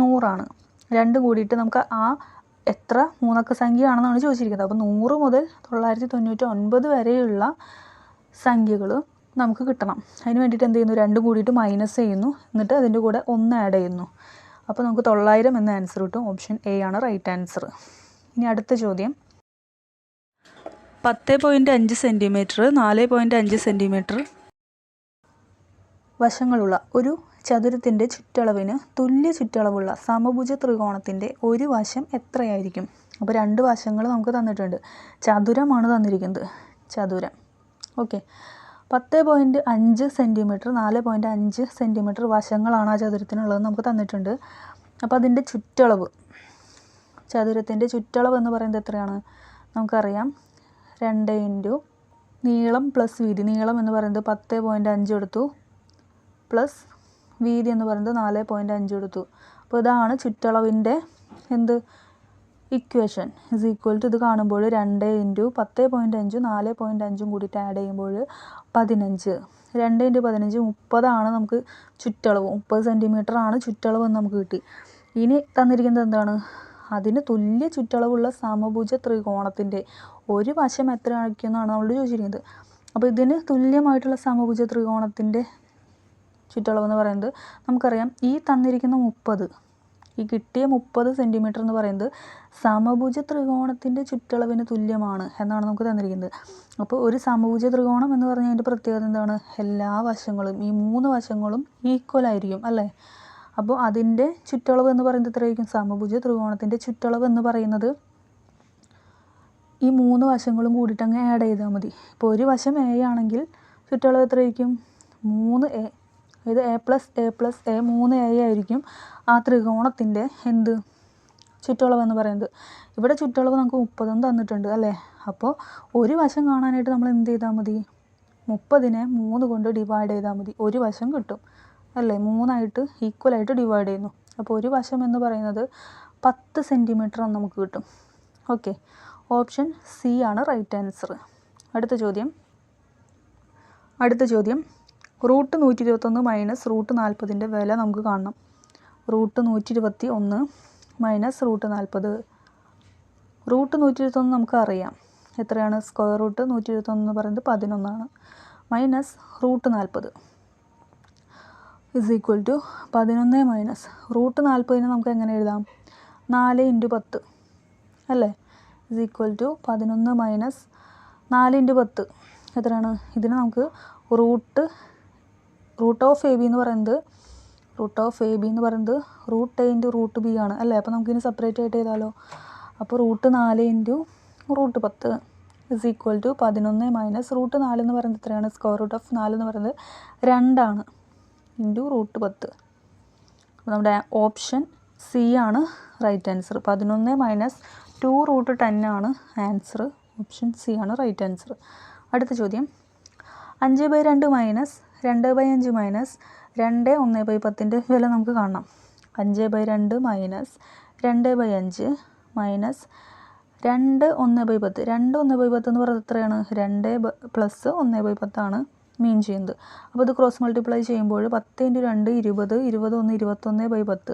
100. രണ്ടും കൂടിയിട്ട് നമുക്ക് എത്ര മൂന്നക്ക സംഖ്യയാണെന്നാണ് ചോദിച്ചിരിക്കുന്നത്. അപ്പോൾ 100 മുതൽ 999 വരെയുള്ള സംഖ്യകൾ നമുക്ക് കിട്ടണം. അതിന് വേണ്ടിയിട്ട് എന്ത് ചെയ്യുന്നു? രണ്ടും കൂടിയിട്ട് മൈനസ് ചെയ്യുന്നു, എന്നിട്ട് അതിൻ്റെ കൂടെ 1 ആഡ് ചെയ്യുന്നു. അപ്പോൾ നമുക്ക് 900 എന്ന ആൻസർ കിട്ടും. ഓപ്ഷൻ എ ആണ് റൈറ്റ് ആൻസർ. ഇനി അടുത്ത ചോദ്യം, 10.5 സെൻറ്റിമീറ്റർ 4.5 സെൻറ്റിമീറ്റർ വശങ്ങളുള്ള ഒരു ചതുരത്തിൻ്റെ ചുറ്റളവിന് തുല്യ ചുറ്റളവുള്ള സമഭുജ ത്രികോണത്തിൻ്റെ ഒരു വശം എത്രയായിരിക്കും? അപ്പോൾ രണ്ട് വശങ്ങൾ നമുക്ക് തന്നിട്ടുണ്ട്. ചതുരമാണ് തന്നിരിക്കുന്നത്, ചതുരം. ഓക്കെ, 10.5 സെൻറ്റിമീറ്റർ 4.5 സെൻറ്റിമീറ്റർ വശങ്ങളാണ് ആ ചതുരത്തിനുള്ളത് നമുക്ക് തന്നിട്ടുണ്ട്. അപ്പോൾ അതിൻ്റെ ചുറ്റളവ്, ചതുരത്തിൻ്റെ ചുറ്റളവ് എന്ന് പറയുന്നത് എത്രയാണ്? നമുക്കറിയാം 2 നീളം പ്ലസ് വീതി. നീളം എന്ന് പറയുന്നത് 10.5 എടുത്തു, പ്ലസ് വീതി എന്ന് പറയുന്നത് 4.5 എടുത്തു. അപ്പോൾ ഇതാണ് ചുറ്റളവിൻ്റെ ഇക്വേഷൻ. ഇസ് ഈക്വൽ ടു ഇത് കാണുമ്പോൾ 2 × 10.5 4.5 കൂടിയിട്ട് ആഡ് ചെയ്യുമ്പോൾ 15. 2 × 15 30 നമുക്ക് ചുറ്റളവ്. 30 സെൻറ്റിമീറ്റർ ആണ് ചുറ്റളവ് എന്ന് നമുക്ക് കിട്ടി. ഇനി തന്നിരിക്കുന്നത് എന്താണ്? അതിന് തുല്യ ചുറ്റളവുള്ള സമഭുജ ത്രികോണത്തിൻ്റെ ഒരു വശം എത്ര ആയിരിക്കുമെന്നാണ് നമ്മളോട് ചോദിച്ചിരിക്കുന്നത്. അപ്പോൾ ഇതിന് തുല്യമായിട്ടുള്ള സമഭുജ ത്രികോണത്തിൻ്റെ ചുറ്റളവ് എന്ന് പറയുന്നത് നമുക്കറിയാം ഈ തന്നിരിക്കുന്ന 30, ഈ കിട്ടിയ 30 സെൻറ്റിമീറ്റർ എന്ന് പറയുന്നത് സമഭുജ ത്രികോണത്തിൻ്റെ ചുറ്റളവിന് തുല്യമാണ് എന്നാണ് നമുക്ക് തന്നിരിക്കുന്നത്. അപ്പോൾ ഒരു സമഭുജ ത്രികോണം എന്ന് പറഞ്ഞാൽ അതിൻ്റെ പ്രത്യേകത എന്താണ്? എല്ലാ വശങ്ങളും, ഈ 3 വശങ്ങളും ഈക്വൽ ആയിരിക്കും അല്ലേ? അപ്പോൾ അതിൻ്റെ ചുറ്റളവ് എന്ന് പറയുന്നത് എത്രയായിരിക്കും? സമഭുജ ത്രികോണത്തിൻ്റെ ചുറ്റളവ് എന്ന് പറയുന്നത് ഈ 3 വശങ്ങളും കൂടിയിട്ട് അങ്ങ് ആഡ് ചെയ്താൽ മതി. ഇപ്പോൾ ഒരു വശം എ ആണെങ്കിൽ ചുറ്റളവ് എത്രയായിരിക്കും? 3a. ഇത് a + a + a 3a ആയിരിക്കും ആ ത്രികോണത്തിൻ്റെ ചുറ്റളവ് എന്ന് പറയുന്നത്. ഇവിടെ ചുറ്റളവ് നമുക്ക് 30 തന്നിട്ടുണ്ട് അല്ലേ? അപ്പോൾ ഒരു വശം കാണാനായിട്ട് നമ്മൾ എന്ത് ചെയ്താൽ മതി? 30നെ 3 കൊണ്ട് ഡിവൈഡ് ചെയ്താൽ മതി, ഒരു വശം കിട്ടും അല്ലേ? 3 ഈക്വലായിട്ട് ഡിവൈഡ് ചെയ്യുന്നു. അപ്പോൾ ഒരു വശം എന്ന് പറയുന്നത് 10 സെൻറ്റിമീറ്റർ നമുക്ക് കിട്ടും. ഓക്കെ, ഓപ്ഷൻ സി ആണ് റൈറ്റ് ആൻസർ. അടുത്ത ചോദ്യം, റൂട്ട് 121 മൈനസ് റൂട്ട് 40ൻ്റെ വില നമുക്ക് കാണണം. Root 121 minus root 40. റൂട്ട് 121 നമുക്കറിയാം എത്രയാണ്? സ്ക്വയർ റൂട്ട് 121 എന്ന് പറയുന്നത് 11 minus root 40 is equal to 11 minus root 40നെ നമുക്ക് എങ്ങനെ എഴുതാം? 4 × 10 അല്ലേ? ഇസ് ഈക്വൽ ടു 11 മൈനസ് 4 × 10 എത്രയാണ്? ഇതിന് നമുക്ക് റൂട്ട് ഓഫ് എ ബി എന്ന് പറയുന്നത് റൂട്ട് a × റൂട്ട് ബി ആണ് അല്ലേ? അപ്പോൾ നമുക്കിനി സെപ്പറേറ്റ് ആയിട്ട് ചെയ്താലോ? അപ്പോൾ root 4 × root 10 is equal to 11 minus root 4 എന്ന് പറയുന്നത് എത്രയാണ്? സ്ക്വയർ റൂട്ട് ഓഫ് 4 എന്ന് പറയുന്നത് 2 × റൂട്ട് 10 നമ്മുടെ ഓപ്ഷൻ സി ആണ് റൈറ്റ് ആൻസർ. 11 - 2√10 ആണ് ആൻസർ. ഓപ്ഷൻ സി ആണ് റൈറ്റ് ആൻസർ. അടുത്ത ചോദ്യം, 5/2 - 2/5 - 2 1/10 വില നമുക്ക് കാണണം. 5/2 - 2/5 - 2 1/10. 2 1/10 എന്ന് പറയുന്നത് എത്രയാണ്? 2 + 1/10 ആണ് മീൻ ചെയ്യുന്നത്. അപ്പോൾ ഇത് ക്രോസ് മൾട്ടിപ്ലൈ ചെയ്യുമ്പോൾ 10 × 2 20, 21 21/10.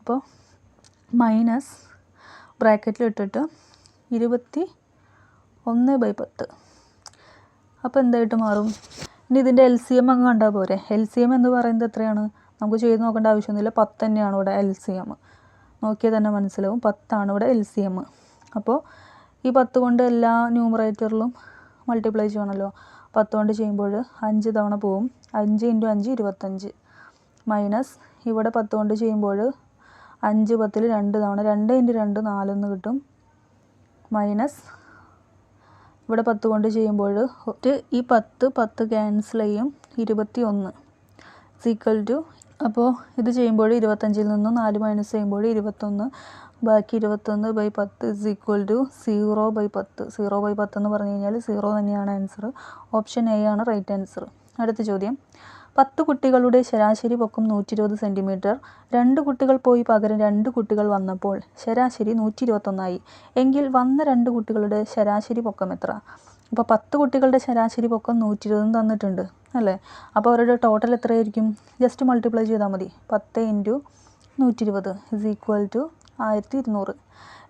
അപ്പോൾ മൈനസ് ബ്രാക്കറ്റിലിട്ടിട്ട് 21/10. അപ്പോൾ എന്തായിട്ട് മാറും? ഇനി ഇതിൻ്റെ LCM അങ്ങ് കണ്ടാൽ പോരെ. LCM എന്ന് പറയുന്നത് എത്രയാണ്? നമുക്ക് ചെയ്ത് നോക്കേണ്ട ആവശ്യമൊന്നുമില്ല. 10 തന്നെയാണ് ഇവിടെ LCM. നോക്കിയാൽ തന്നെ മനസ്സിലാവും 10 ആണ് ഇവിടെ LCM. അപ്പോൾ ഈ 10 കൊണ്ട് എല്ലാ ന്യൂമറേറ്ററിലും മൾട്ടിപ്ലൈ ചെയ്യണമല്ലോ. 10 കൊണ്ട് ചെയ്യുമ്പോൾ 5 തവണ പോവും. 5 × 5 25. മൈനസ് ഇവിടെ 10 കൊണ്ട് ചെയ്യുമ്പോൾ 5 10 2 തവണ 2 × 2 4 കിട്ടും. മൈനസ് ഇവിടെ 10 കൊണ്ട് ചെയ്യുമ്പോൾ ഈ 10 ക്യാൻസൽ ചെയ്യും. 21 = അപ്പോൾ ഇത് ചെയ്യുമ്പോൾ 25-ൽ നിന്നും 4 മൈനസ് ചെയ്യുമ്പോൾ 21. ബാക്കി 21/10 = 0/10. 0/10 എന്ന് പറഞ്ഞു കഴിഞ്ഞാൽ 0 തന്നെയാണ് ആൻസർ. ഓപ്ഷൻ എ ആണ് റൈറ്റ് ആൻസർ. അടുത്ത ചോദ്യം, 10 കുട്ടികളുടെ ശരാശരി പൊക്കം 120 സെൻറ്റിമീറ്റർ. 2 കുട്ടികൾ പോയി പകരം 2 കുട്ടികൾ വന്നപ്പോൾ ശരാശരി 121 എങ്കിൽ വന്ന 2 കുട്ടികളുടെ ശരാശരി പൊക്കം എത്ര? അപ്പോൾ 10 കുട്ടികളുടെ ശരാശരി പൊക്കം 120 തന്നിട്ടുണ്ട് അല്ലേ. അപ്പോൾ അവരുടെ ടോട്ടൽ എത്രയായിരിക്കും? ജസ്റ്റ് മൾട്ടിപ്ലൈ ചെയ്താൽ മതി. 10 × 120 = 1200.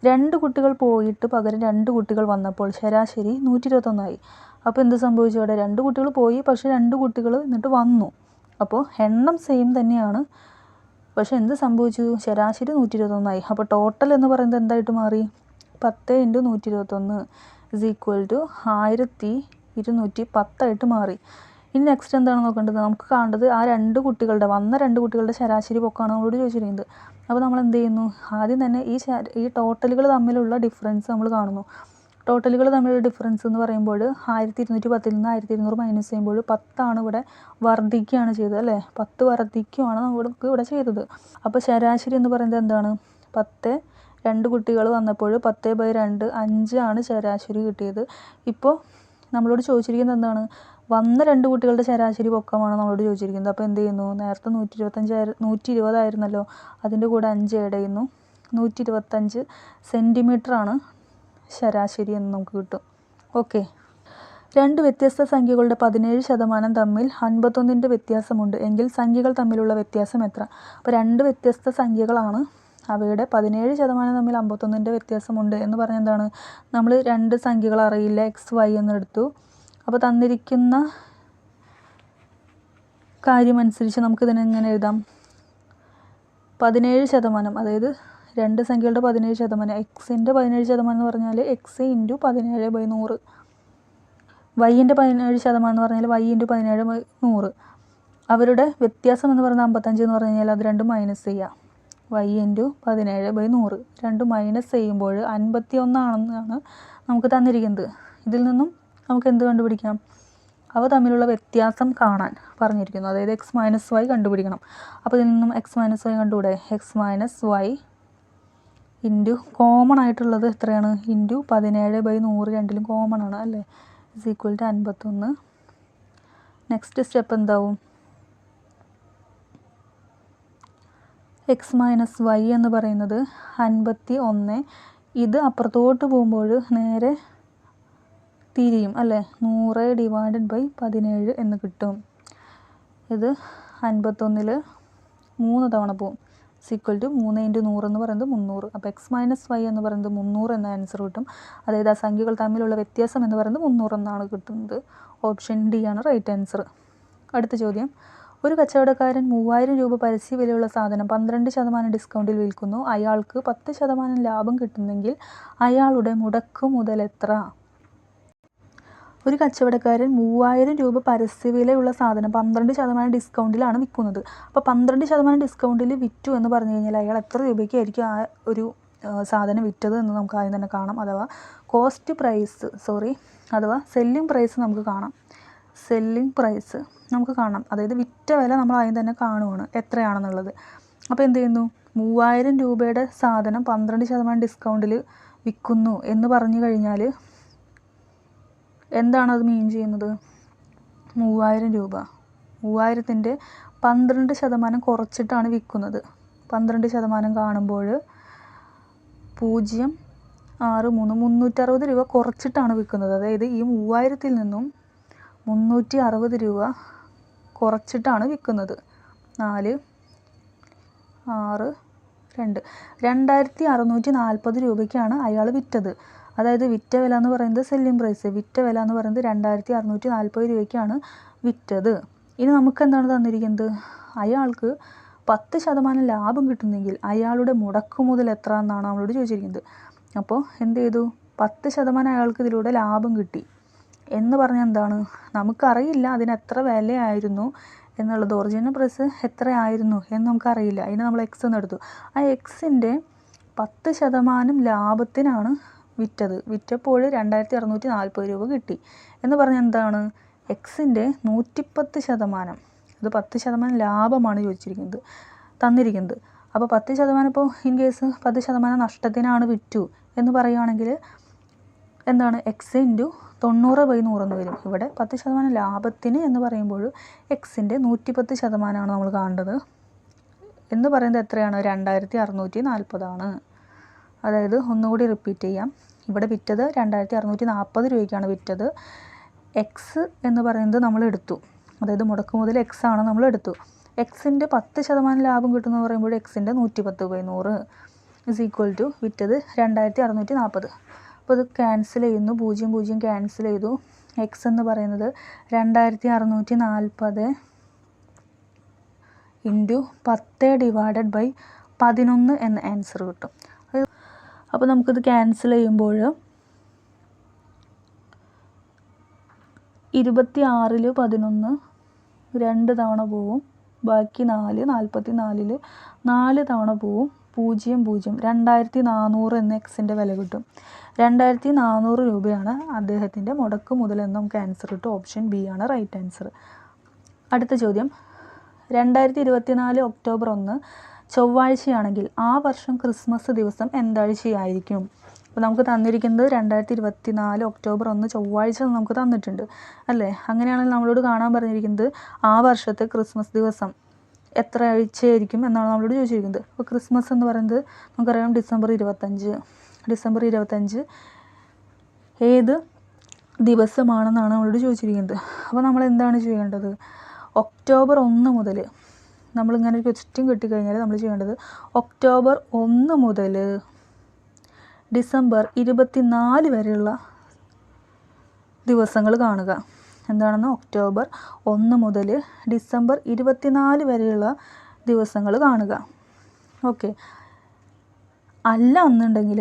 2 കുട്ടികൾ പോയിട്ട് പകരം 2 കുട്ടികൾ വന്നപ്പോൾ ശരാശരി 121 അപ്പോൾ എന്ത് സംഭവിച്ചു? അവിടെ 2 കുട്ടികൾ പോയി, പക്ഷേ 2 കുട്ടികൾ എന്നിട്ട് വന്നു. അപ്പോൾ എണ്ണം സെയിം തന്നെയാണ്, പക്ഷേ എന്ത് സംഭവിച്ചു? ശരാശരി 121 അപ്പോൾ ടോട്ടൽ എന്ന് പറയുന്നത് എന്തായിട്ട് മാറി? 10 × 121 = 1210 മാറി. ഇനി നെക്സ്റ്റ് എന്താണ് നോക്കേണ്ടത്? നമുക്ക് കാണേണ്ടത് ആ 2 കുട്ടികളുടെ വന്ന 2 കുട്ടികളുടെ ശരാശരി പൊക്കമാണ് നമ്മളോട് ചോദിച്ചിരിക്കുന്നത്. അപ്പോൾ നമ്മൾ എന്ത് ചെയ്യുന്നു? ആദ്യം തന്നെ ഈ ടോട്ടലുകൾ തമ്മിലുള്ള ഡിഫറൻസ് നമ്മൾ കാണുന്നു. ടോട്ടലുകൾ തമ്മിലുള്ള ഡിഫറൻസ് എന്ന് പറയുമ്പോൾ 1210 നിന്ന് 1200 മൈനസ് ചെയ്യുമ്പോൾ 10 ഇവിടെ വർദ്ധിക്കുകയാണ് ചെയ്തത് അല്ലേ. 10 വർദ്ധിക്കുകയാണ് നമുക്ക് ഇവിടെ ചെയ്തത്. അപ്പോൾ ശരാശരി എന്ന് പറയുന്നത് എന്താണ്? 10 2 കുട്ടികൾ വന്നപ്പോൾ 10/2 5 ആണ് ശരാശരി കിട്ടിയത്. ഇപ്പോൾ നമ്മളോട് ചോദിച്ചിരിക്കുന്നത് എന്താണ്? വന്ന 2 കുട്ടികളുടെ ശരാശരി പൊക്കമാണ് നമ്മളോട് ചോദിച്ചിരിക്കുന്നത്. അപ്പോൾ എന്ത് ചെയ്യുന്നു? നേരത്തെ 120 ആയിരുന്നല്ലോ, അതിൻ്റെ കൂടെ 5 ആഡ് ചെയ്യുന്നു. 125 സെൻറ്റിമീറ്റർ ആണ് ശരാശരി എന്ന് നമുക്ക് കിട്ടും. ഓക്കെ, 2 വ്യത്യസ്ത സംഖ്യകളുടെ 17% തമ്മിൽ 51ൻ്റെ വ്യത്യാസമുണ്ട് എങ്കിൽ സംഖ്യകൾ തമ്മിലുള്ള വ്യത്യാസം എത്ര? അപ്പോൾ 2 വ്യത്യസ്ത സംഖ്യകളാണ്, അവയുടെ 17% തമ്മിൽ 51ൻ്റെ വ്യത്യാസമുണ്ട് എന്ന് പറഞ്ഞാൽ എന്താണ്? നമ്മൾ 2 സംഖ്യകൾ അറിയില്ല, x y എന്നെടുത്തു. അപ്പോൾ തന്നിരിക്കുന്ന കാര്യമനുസരിച്ച് നമുക്കിതിനെങ്ങനെ എഴുതാം? 17%, അതായത് 2 സംഖ്യകളുടെ 17%, എക്സിൻ്റെ 17% എന്ന് പറഞ്ഞാൽ x × 17/100, വൈൻ്റെ 17% എന്ന് പറഞ്ഞാൽ y × 17/100. അവരുടെ വ്യത്യാസം എന്ന് പറയുന്നത് 55 എന്ന് പറഞ്ഞു കഴിഞ്ഞാൽ അത് രണ്ടും മൈനസ് ചെയ്യുക. y × 17/100 രണ്ടും മൈനസ് ചെയ്യുമ്പോൾ 51 ആണെന്നാണ് നമുക്ക് തന്നിരിക്കുന്നത്. ഇതിൽ നിന്നും നമുക്ക് എന്ത് കണ്ടുപിടിക്കാം? അവ തമ്മിലുള്ള വ്യത്യാസം കാണാൻ പറഞ്ഞിരിക്കുന്നു, അതായത് x - y കണ്ടുപിടിക്കണം. അപ്പോൾ ഇതിൽ നിന്നും x - y കണ്ടുകൂടെ? x - y into common ആയിട്ടുള്ളത് എത്രയാണ്? ഇൻറ്റു 17/100 രണ്ടിലും കോമൺ ആണ് അല്ലേ, = 51. നെക്സ്റ്റ് സ്റ്റെപ്പ് എന്താവും? x - y എന്ന് പറയുന്നത് 51. ഇത് അപ്പുറത്തോട്ട് പോകുമ്പോൾ നേരെ തിരിയും അല്ലേ, 100/17 എന്ന് കിട്ടും. ഇത് 51ൽ 3 തവണ പോവും, = 3 × 100 എന്ന് പറയുന്നത് 300. അപ്പോൾ x - y എന്ന് പറയുന്നത് 300 എന്ന ആൻസർ കിട്ടും. അതായത് ആ സംഖ്യകൾ തമ്മിലുള്ള വ്യത്യാസം എന്ന് പറയുന്നത് 300 എന്നാണ് കിട്ടുന്നത്. ഓപ്ഷൻ ഡി ആണ് റൈറ്റ് ആൻസർ. അടുത്ത ചോദ്യം, ഒരു കച്ചവടക്കാരൻ 3000 രൂപ പരസ്യ വിലയുള്ള സാധനം 12% ഡിസ്കൗണ്ടിൽ വിൽക്കുന്നു. അയാൾക്ക് 10% ലാഭം കിട്ടുന്നെങ്കിൽ അയാളുടെ മുടക്കുമുതൽ എത്ര? ഒരു കച്ചവടക്കാരൻ 3000 രൂപ പരസ്യവിലയുള്ള സാധനം 12% ഡിസ്കൗണ്ടിലാണ് വിൽക്കുന്നത്. അപ്പോൾ 12% ഡിസ്കൗണ്ടിൽ വിറ്റു എന്ന് പറഞ്ഞു കഴിഞ്ഞാൽ അയാൾ എത്ര രൂപയ്ക്കായിരിക്കും ആ ഒരു സാധനം വിറ്റത് എന്ന് നമുക്ക് ആദ്യം തന്നെ കാണാം. അഥവാ സെല്ലിംഗ് പ്രൈസ് നമുക്ക് കാണാം. സെല്ലിംഗ് പ്രൈസ് നമുക്ക് കാണാം, അതായത് വിറ്റ വില നമ്മൾ ആദ്യം തന്നെ കാണുവാണ് എത്രയാണെന്നുള്ളത്. അപ്പോൾ എന്ത് ചെയ്യുന്നു, 3000 രൂപയുടെ സാധനം 12% ഡിസ്കൗണ്ടിൽ വിൽക്കുന്നു എന്ന് പറഞ്ഞു കഴിഞ്ഞാൽ എന്താണത് മീൻ ചെയ്യുന്നത്? 3000 രൂപ 3000ൻ്റെ 12% കുറച്ചിട്ടാണ് വിൽക്കുന്നത്. 12% കാണുമ്പോൾ 0.63 360 രൂപ കുറച്ചിട്ടാണ് വിൽക്കുന്നത്. അതായത് ഈ 3000ത്തിൽ നിന്നും 360 രൂപ കുറച്ചിട്ടാണ് വിൽക്കുന്നത്. 4 6 2 2640 രൂപയ്ക്കാണ് അയാൾ വിറ്റത്. അതായത് വിറ്റ വില എന്ന് പറയുന്നത് സെല്ലിംഗ് പ്രൈസ്, വിറ്റ വില എന്ന് പറയുന്നത് 2640 രൂപയ്ക്കാണ് വിറ്റത്. ഇനി നമുക്ക് എന്താണ് തന്നിരിക്കുന്നത്? അയാൾക്ക് 10% ലാഭം കിട്ടുന്നെങ്കിൽ അയാളുടെ മുടക്കുമുതൽ എത്ര എന്നാണ് നമ്മളോട് ചോദിച്ചിരിക്കുന്നത്. അപ്പോൾ എന്ത് ചെയ്തു? 10% അയാൾക്ക് ഇതിലൂടെ ലാഭം കിട്ടി എന്ന് പറഞ്ഞാൽ എന്താണ്? നമുക്കറിയില്ല അതിന് എത്ര വിലയായിരുന്നു എന്നുള്ളത്. ഒറിജിനൽ പ്രൈസ് എത്രയായിരുന്നു എന്ന് നമുക്കറിയില്ല. അതിന് നമ്മൾ എക്സ് എന്ന് എടുത്തു. ആ എക്സിൻ്റെ 10% ലാഭത്തിനാണ് വിറ്റത്. വിറ്റപ്പോൾ 2640 രൂപ കിട്ടി എന്ന് പറഞ്ഞാൽ എന്താണ്? എക്സിൻ്റെ 110%, അത് 10% ലാഭമാണ് ചോദിച്ചിരിക്കുന്നത് തന്നിരിക്കുന്നത്. അപ്പോൾ 10% ഇപ്പോൾ ഇൻ കേസ് 10% നഷ്ടത്തിനാണ് വിറ്റു എന്ന് പറയുകയാണെങ്കിൽ എന്താണ്? എക്സ് ഇൻറ്റു 90/100 എന്ന് വരും. ഇവിടെ 10% ലാഭത്തിന് എന്ന് പറയുമ്പോൾ എക്സിൻ്റെ 110% നമ്മൾ കാണേണ്ടത് എന്ന് പറയുന്നത് എത്രയാണ്? 2640 അതായത് ഒന്നുകൂടി റിപ്പീറ്റ് ചെയ്യാം. ഇവിടെ വിറ്റത് 2640 രൂപയ്ക്കാണ് വിറ്റത്. എക്സ് എന്ന് പറയുന്നത് നമ്മൾ എടുത്തു, അതായത് മുടക്കുമുതൽ എക്സ് ആണ് നമ്മൾ എടുത്തു. എക്സിൻ്റെ 10% ലാഭം കിട്ടുമെന്ന് പറയുമ്പോൾ എക്സിൻ്റെ 110/100 ഇസ് ഈക്വൽ ടു വിറ്റത് 2640. അപ്പോൾ ഇത് ക്യാൻസൽ ചെയ്യുന്നു, 0 0 ക്യാൻസൽ ചെയ്തു. എക്സ് എന്ന് പറയുന്നത് 2640 ഇൻറ്റു 10/11 എന്ന ആൻസർ കിട്ടും. അപ്പോൾ നമുക്കിത് ക്യാൻസൽ ചെയ്യുമ്പോൾ 26-ൽ 11 2 തവണ പോവും, ബാക്കി 4 44-ൽ 4 തവണ പോവും, 0 0 2400 എന്ന എക്സിൻ്റെ വില കിട്ടും. 2400 രൂപയാണ് അദ്ദേഹത്തിൻ്റെ മുടക്ക് മുതലെന്ന് നമുക്ക് ആൻസർ കിട്ടും. ഓപ്ഷൻ ബി ആണ് റൈറ്റ് ആൻസർ. അടുത്ത ചോദ്യം, 2024 ഒക്ടോബർ 1 ചൊവ്വാഴ്ചയാണെങ്കിൽ ആ വർഷം ക്രിസ്മസ് ദിവസം എന്താഴ്ചയായിരിക്കും? അപ്പോൾ നമുക്ക് തന്നിരിക്കുന്നത് 2024 ഒക്ടോബർ 1 ചൊവ്വാഴ്ച നമുക്ക് തന്നിട്ടുണ്ട് അല്ലേ? അങ്ങനെയാണെങ്കിൽ നമ്മളോട് കാണാൻ പറഞ്ഞിരിക്കുന്നത് ആ വർഷത്തെ ക്രിസ്മസ് ദിവസം എത്ര ആഴ്ചയായിരിക്കും എന്നാണ് നമ്മളോട് ചോദിച്ചിരിക്കുന്നത്. അപ്പോൾ ക്രിസ്മസ് എന്ന് പറയുന്നത് നമുക്കറിയാം ഡിസംബർ 25 ഏത് ദിവസമാണെന്നാണ് നമ്മളോട് ചോദിച്ചിരിക്കുന്നത്. അപ്പോൾ നമ്മൾ എന്താണ് ചെയ്യേണ്ടത്? ഒക്ടോബർ 1 മുതൽ നമ്മളിങ്ങനെ ഒരു ക്വസ്റ്റ്യൻ കിട്ടിക്കഴിഞ്ഞാൽ നമ്മൾ ചെയ്യേണ്ടത് ഒക്ടോബർ 1 മുതൽ ഡിസംബർ 24 വരെയുള്ള ദിവസങ്ങൾ കാണുക. എന്താണെന്ന്? ഒക്ടോബർ 1 മുതൽ ഡിസംബർ 24 വരെയുള്ള ദിവസങ്ങൾ കാണുക. ഓക്കെ, അല്ല എന്നുണ്ടെങ്കിൽ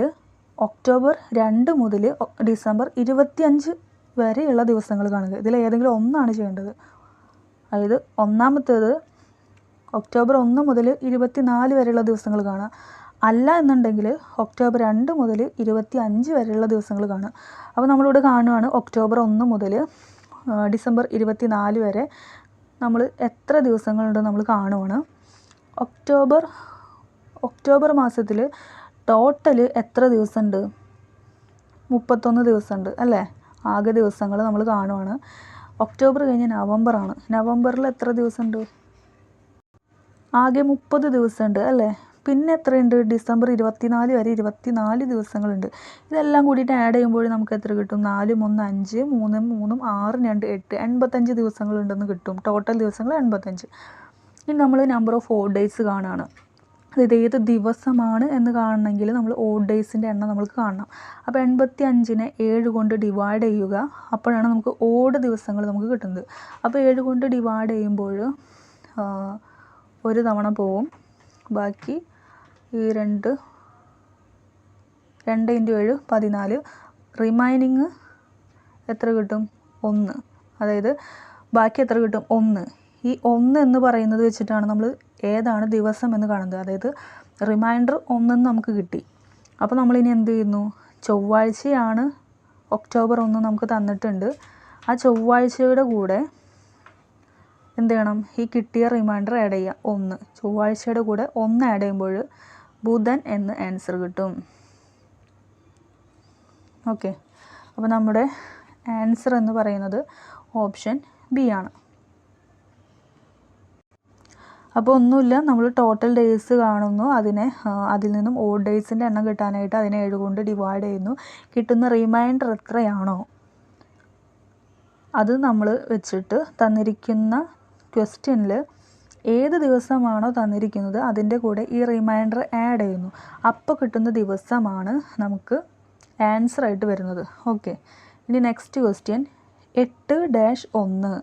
ഒക്ടോബർ 2 മുതൽ ഡിസംബർ 25 വരെയുള്ള ദിവസങ്ങൾ കാണുക. ഇതിൽ ഏതെങ്കിലും ഒന്നാണ് ചെയ്യേണ്ടത്. അതായത് ഒന്നാമത്തേത് ഒക്ടോബർ 1 മുതൽ 24 വരെയുള്ള ദിവസങ്ങൾ കാണുക. അല്ല എന്നുണ്ടെങ്കിൽ ഒക്ടോബർ 2 മുതൽ 25 വരെയുള്ള ദിവസങ്ങൾ കാണുക. അപ്പോൾ നമ്മളിവിടെ കാണുകയാണ് ഒക്ടോബർ 1 മുതൽ ഡിസംബർ 24 വരെ നമ്മൾ എത്ര ദിവസങ്ങളുണ്ട് നമ്മൾ കാണുവാണ്. ഒക്ടോബർ മാസത്തിൽ ടോട്ടൽ എത്ര ദിവസമുണ്ട്? 31 ദിവസമുണ്ട് അല്ലേ? ആകെ ദിവസങ്ങൾ നമ്മൾ കാണുവാണ്. ഒക്ടോബർ കഴിഞ്ഞ് നവംബറാണ്. നവംബറിൽ എത്ര ദിവസമുണ്ട്? ആകെ 30 ദിവസമുണ്ട് അല്ലേ? പിന്നെ എത്രയുണ്ട്? ഡിസംബർ 24 വരെ 24 ദിവസങ്ങളുണ്ട്. ഇതെല്ലാം കൂടിയിട്ട് ആഡ് ചെയ്യുമ്പോൾ നമുക്ക് എത്ര കിട്ടും? 4 1 5 3 3 6 2 8 85 ദിവസങ്ങളുണ്ടെന്ന് കിട്ടും. ടോട്ടൽ ദിവസങ്ങൾ 85. ഇനി നമ്മൾ നമ്പർ ഓഫ് ഓഡ് ഡേയ്സ് കാണുകയാണ്. അതായത് ഏത് ദിവസമാണ് എന്ന് കാണണമെങ്കിൽ നമ്മൾ ഓഡ് ഡേയ്സിൻ്റെ എണ്ണം നമുക്ക് കാണണം. അപ്പോൾ 85-നെ 7 കൊണ്ട് ഡിവൈഡ് ചെയ്യുക. അപ്പോഴാണ് നമുക്ക് ഓഡ് ദിവസങ്ങൾ നമുക്ക് കിട്ടുന്നത്. അപ്പോൾ 7 കൊണ്ട് ഡിവൈഡ് ചെയ്യുമ്പോൾ 1 തവണ പോവും, ബാക്കി ഈ 2 × 7 14. റിമൈനിങ് എത്ര കിട്ടും? 1. അതായത് ബാക്കി എത്ര കിട്ടും? 1. ഈ 1 എന്ന് പറയുന്നത് വെച്ചിട്ടാണ് നമ്മൾ ഏതാണ് ദിവസം എന്ന് കാണുന്നത്. അതായത് റിമൈൻഡർ 1 എന്ന് നമുക്ക് കിട്ടി. അപ്പോൾ നമ്മളിനി എന്ത് ചെയ്യുന്നു? ചൊവ്വാഴ്ചയാണ് ഒക്ടോബർ 1 നമുക്ക് തന്നിട്ടുണ്ട്. ആ ചൊവ്വാഴ്ചയുടെ കൂടെ എന്ത് ചെയ്യണം, ഈ കിട്ടിയ റിമൈൻഡർ ആഡ് ചെയ്യുക. 1 ചൊവ്വാഴ്ചയുടെ കൂടെ 1 ആഡ് ചെയ്യുമ്പോൾ ബുധൻ എന്ന് ആൻസർ കിട്ടും. ഓക്കെ, അപ്പോൾ നമ്മുടെ ആൻസർ എന്ന് പറയുന്നത് ഓപ്ഷൻ ബി ആണ്. അപ്പോൾ ഒന്നുമില്ല, നമ്മൾ ടോട്ടൽ ഡേയ്സ് കാണുന്നു, അതിൽ നിന്നും ഓഡ് ഡേയ്സിൻ്റെ എണ്ണം കിട്ടാനായിട്ട് അതിനെ 7 കൊണ്ട് ഡിവൈഡ് ചെയ്യുന്നു. കിട്ടുന്ന റിമൈൻഡർ എത്രയാണോ അത് നമ്മൾ വെച്ചിട്ട് തന്നിരിക്കുന്ന ക്വസ്റ്റ്യനിൽ ഏത് ദിവസമാണോ തന്നിരിക്കുന്നത് അതിൻ്റെ കൂടെ ഈ റിമൈൻഡർ ആഡ് ചെയ്യുന്നു. അപ്പോൾ കിട്ടുന്ന ദിവസമാണ് നമുക്ക് ആൻസർ ആയിട്ട് വരുന്നത്. ഓക്കെ, ഇനി നെക്സ്റ്റ് ക്വസ്റ്റ്യൻ 8-1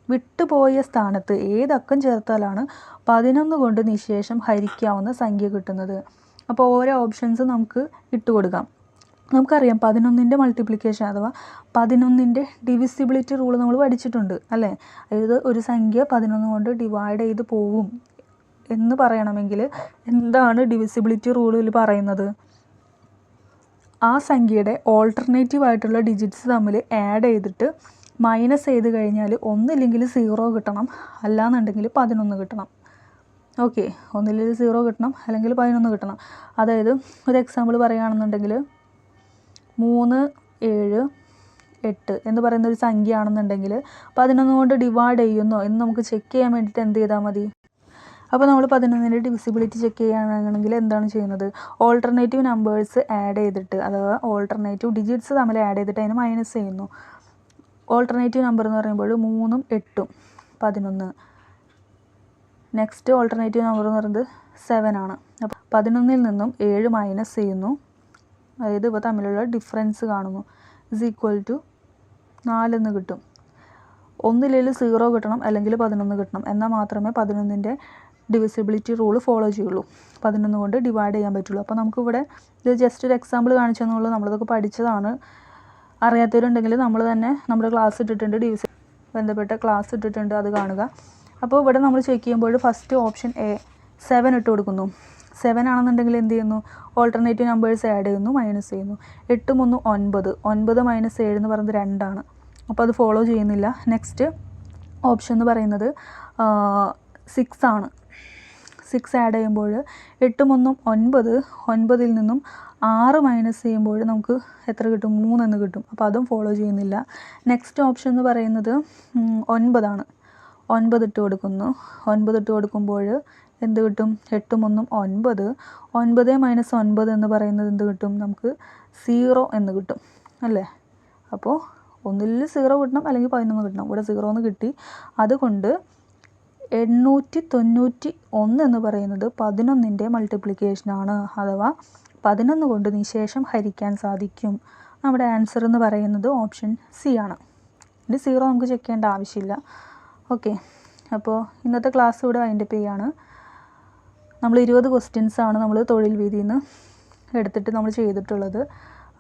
വിട്ടുപോയ സ്ഥാനത്ത് ഏതക്കം ചേർത്താലാണ് 11 കൊണ്ട് നിശേഷം ഹരിക്കാവുന്ന സംഖ്യ കിട്ടുന്നത്. അപ്പോൾ ഓരോ ഓപ്ഷൻസ് നമുക്ക് ഇട്ട് കൊടുക്കാം. നമുക്കറിയാം 11ൻ്റെ മൾട്ടിപ്ലിക്കേഷൻ അഥവാ 11ൻ്റെ ഡിവിസിബിലിറ്റി റൂൾ നമ്മൾ പഠിച്ചിട്ടുണ്ട് അല്ലേ. അതായത് ഒരു സംഖ്യ 11 കൊണ്ട് ഡിവൈഡ് ചെയ്ത് പോവും എന്ന് പറയണമെങ്കിൽ എന്താണ് ഡിവിസിബിലിറ്റി റൂളിൽ പറയുന്നത്? ആ സംഖ്യയുടെ ഓൾട്ടർനേറ്റീവ് ആയിട്ടുള്ള ഡിജിറ്റ്സ് തമ്മിൽ ആഡ് ചെയ്തിട്ട് മൈനസ് ചെയ്ത് കഴിഞ്ഞാൽ ഒന്നില്ലെങ്കിൽ 0 കിട്ടണം, അല്ലാന്നുണ്ടെങ്കിൽ 11 കിട്ടണം. ഓക്കെ, ഒന്നില്ലെങ്കിൽ 0 കിട്ടണം അല്ലെങ്കിൽ 11 കിട്ടണം. അതായത് ഒരു എക്സാമ്പിൾ പറയുകയാണെന്നുണ്ടെങ്കിൽ 3, 7, 8 എന്ന് പറയുന്ന ഒരു സംഖ്യ ആണെന്നുണ്ടെങ്കിൽ 11 കൊണ്ട് ഡിവൈഡ് ചെയ്യുന്നോ എന്ന് നമുക്ക് ചെക്ക് ചെയ്യാൻ വേണ്ടിയിട്ട് എന്ത് ചെയ്താൽ മതി? അപ്പോൾ നമ്മൾ 11ൻ്റെ ഡിവിസിബിലിറ്റി ചെക്ക് ചെയ്യുകയാണെങ്കിൽ എന്താണ് ചെയ്യുന്നത്? ഓൾട്ടർനേറ്റീവ് നമ്പേഴ്സ് ആഡ് ചെയ്തിട്ട് അഥവാ ഓൾട്ടർനേറ്റീവ് ഡിജിറ്റ്സ് തമ്മിൽ ആഡ് ചെയ്തിട്ട് അതിന് മൈനസ് ചെയ്യുന്നു. ഓൾട്ടർനേറ്റീവ് നമ്പർ എന്ന് പറയുമ്പോൾ 3ഉം 8ഉം 11. നെക്സ്റ്റ് ഓൾട്ടർനേറ്റീവ് നമ്പർ എന്ന് പറയുന്നത് 7 ആണ്. അപ്പോൾ 11ൽ നിന്നും 7 മൈനസ് ചെയ്യുന്നു. അതായത് ഇവ തമ്മിലുള്ള ഡിഫറൻസ് കാണുന്നു. = 4 എന്ന് കിട്ടും. ഒന്നില്ലെങ്കിൽ 0 കിട്ടണം അല്ലെങ്കിൽ 11 കിട്ടണം, എന്നാൽ മാത്രമേ 11ൻ്റെ ഡിവിസിബിലിറ്റി റൂൾ ഫോളോ ചെയ്യുള്ളൂ. 11 കൊണ്ട് ഡിവൈഡ് ചെയ്യാൻ പറ്റുള്ളൂ. അപ്പോൾ നമുക്കിവിടെ ഇത് ജസ്റ്റ് ഒരു എക്സാമ്പിൾ കാണിച്ചു തന്നുള്ളൂ. നമ്മളിതൊക്കെ പഠിച്ചതാണ്. അറിയാത്തവരുണ്ടെങ്കിൽ നമ്മൾ തന്നെ നമ്മുടെ ക്ലാസ് ഇട്ടിട്ടുണ്ട്, ബന്ധപ്പെട്ട ക്ലാസ് ഇട്ടിട്ടുണ്ട്, അത് കാണുക. അപ്പോൾ ഇവിടെ നമ്മൾ ചെക്ക് ചെയ്യുമ്പോൾ ഫസ്റ്റ് ഓപ്ഷൻ എ 7 ഇട്ട് കൊടുക്കുന്നു. 7 ആണെന്നുണ്ടെങ്കിൽ എന്ത് ചെയ്യുന്നു? ഓൾട്ടർനേറ്റീവ് നമ്പേഴ്സ് ആഡ് ചെയ്യുന്നു, മൈനസ് ചെയ്യുന്നു. 8 3 9, 9 - 7 എന്ന് പറയുന്നത് 2 ആണ്. അപ്പോൾ അത് ഫോളോ ചെയ്യുന്നില്ല. നെക്സ്റ്റ് ഓപ്ഷൻ എന്ന് പറയുന്നത് 6 ആണ്. 6 ആഡ് ചെയ്യുമ്പോൾ 8 3 9, 9ൽ നിന്നും 6 മൈനസ് ചെയ്യുമ്പോൾ നമുക്ക് എത്ര കിട്ടും? 3 എന്ന് കിട്ടും. അപ്പോൾ അതും ഫോളോ ചെയ്യുന്നില്ല. നെക്സ്റ്റ് ഓപ്ഷൻ എന്ന് പറയുന്നത് 9 ആണ്. 9 ഇട്ട് കൊടുക്കുന്നു. 9 ഇട്ട് കൊടുക്കുമ്പോൾ എന്ത് കിട്ടും? 8 3 9, 9 - 9 എന്ന് പറയുന്നത് എന്ത് കിട്ടും? നമുക്ക് 0 എന്ന് കിട്ടും അല്ലേ. അപ്പോൾ ഒന്നിൽ 0 കിട്ടണം അല്ലെങ്കിൽ 11 കിട്ടണം. ഇവിടെ 0 എന്ന് കിട്ടി. അതുകൊണ്ട് 891 എന്ന് പറയുന്നത് 11ൻ്റെ മൾട്ടിപ്ലിക്കേഷനാണ്, അഥവാ 11 കൊണ്ട് നിശേഷം ഹരിക്കാൻ സാധിക്കും. നമ്മുടെ ആൻസർ എന്ന് പറയുന്നത് ഓപ്ഷൻ സി ആണ്. ഇനി 0 നമുക്ക് ചെക്ക് ചെയ്യേണ്ട ആവശ്യമില്ല. ഓക്കെ, അപ്പോൾ ഇന്നത്തെ ക്ലാസ് ഇവിടെ വൈൻഡപ്പ് ചെയ്യാണ്. നമ്മൾ 20 ക്വസ്റ്റ്യൻസ് ആണ് നമ്മൾ തൊഴിൽ വീതിയിൽ നിന്ന് എടുത്തിട്ട് നമ്മൾ ചെയ്തിട്ടുള്ളത്.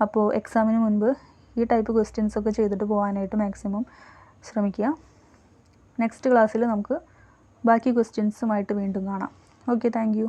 അപ്പോൾ എക്സാമിന് മുൻപ് ഈ ടൈപ്പ് ക്വസ്റ്റ്യൻസ് ഒക്കെ ചെയ്തിട്ട് പോകാനായിട്ട് മാക്സിമം ശ്രമിക്കുക. നെക്സ്റ്റ് ക്ലാസ്സിൽ നമുക്ക് ബാക്കി ക്വസ്റ്റ്യൻസുമായിട്ട് വീണ്ടും കാണാം. Okay, thank you.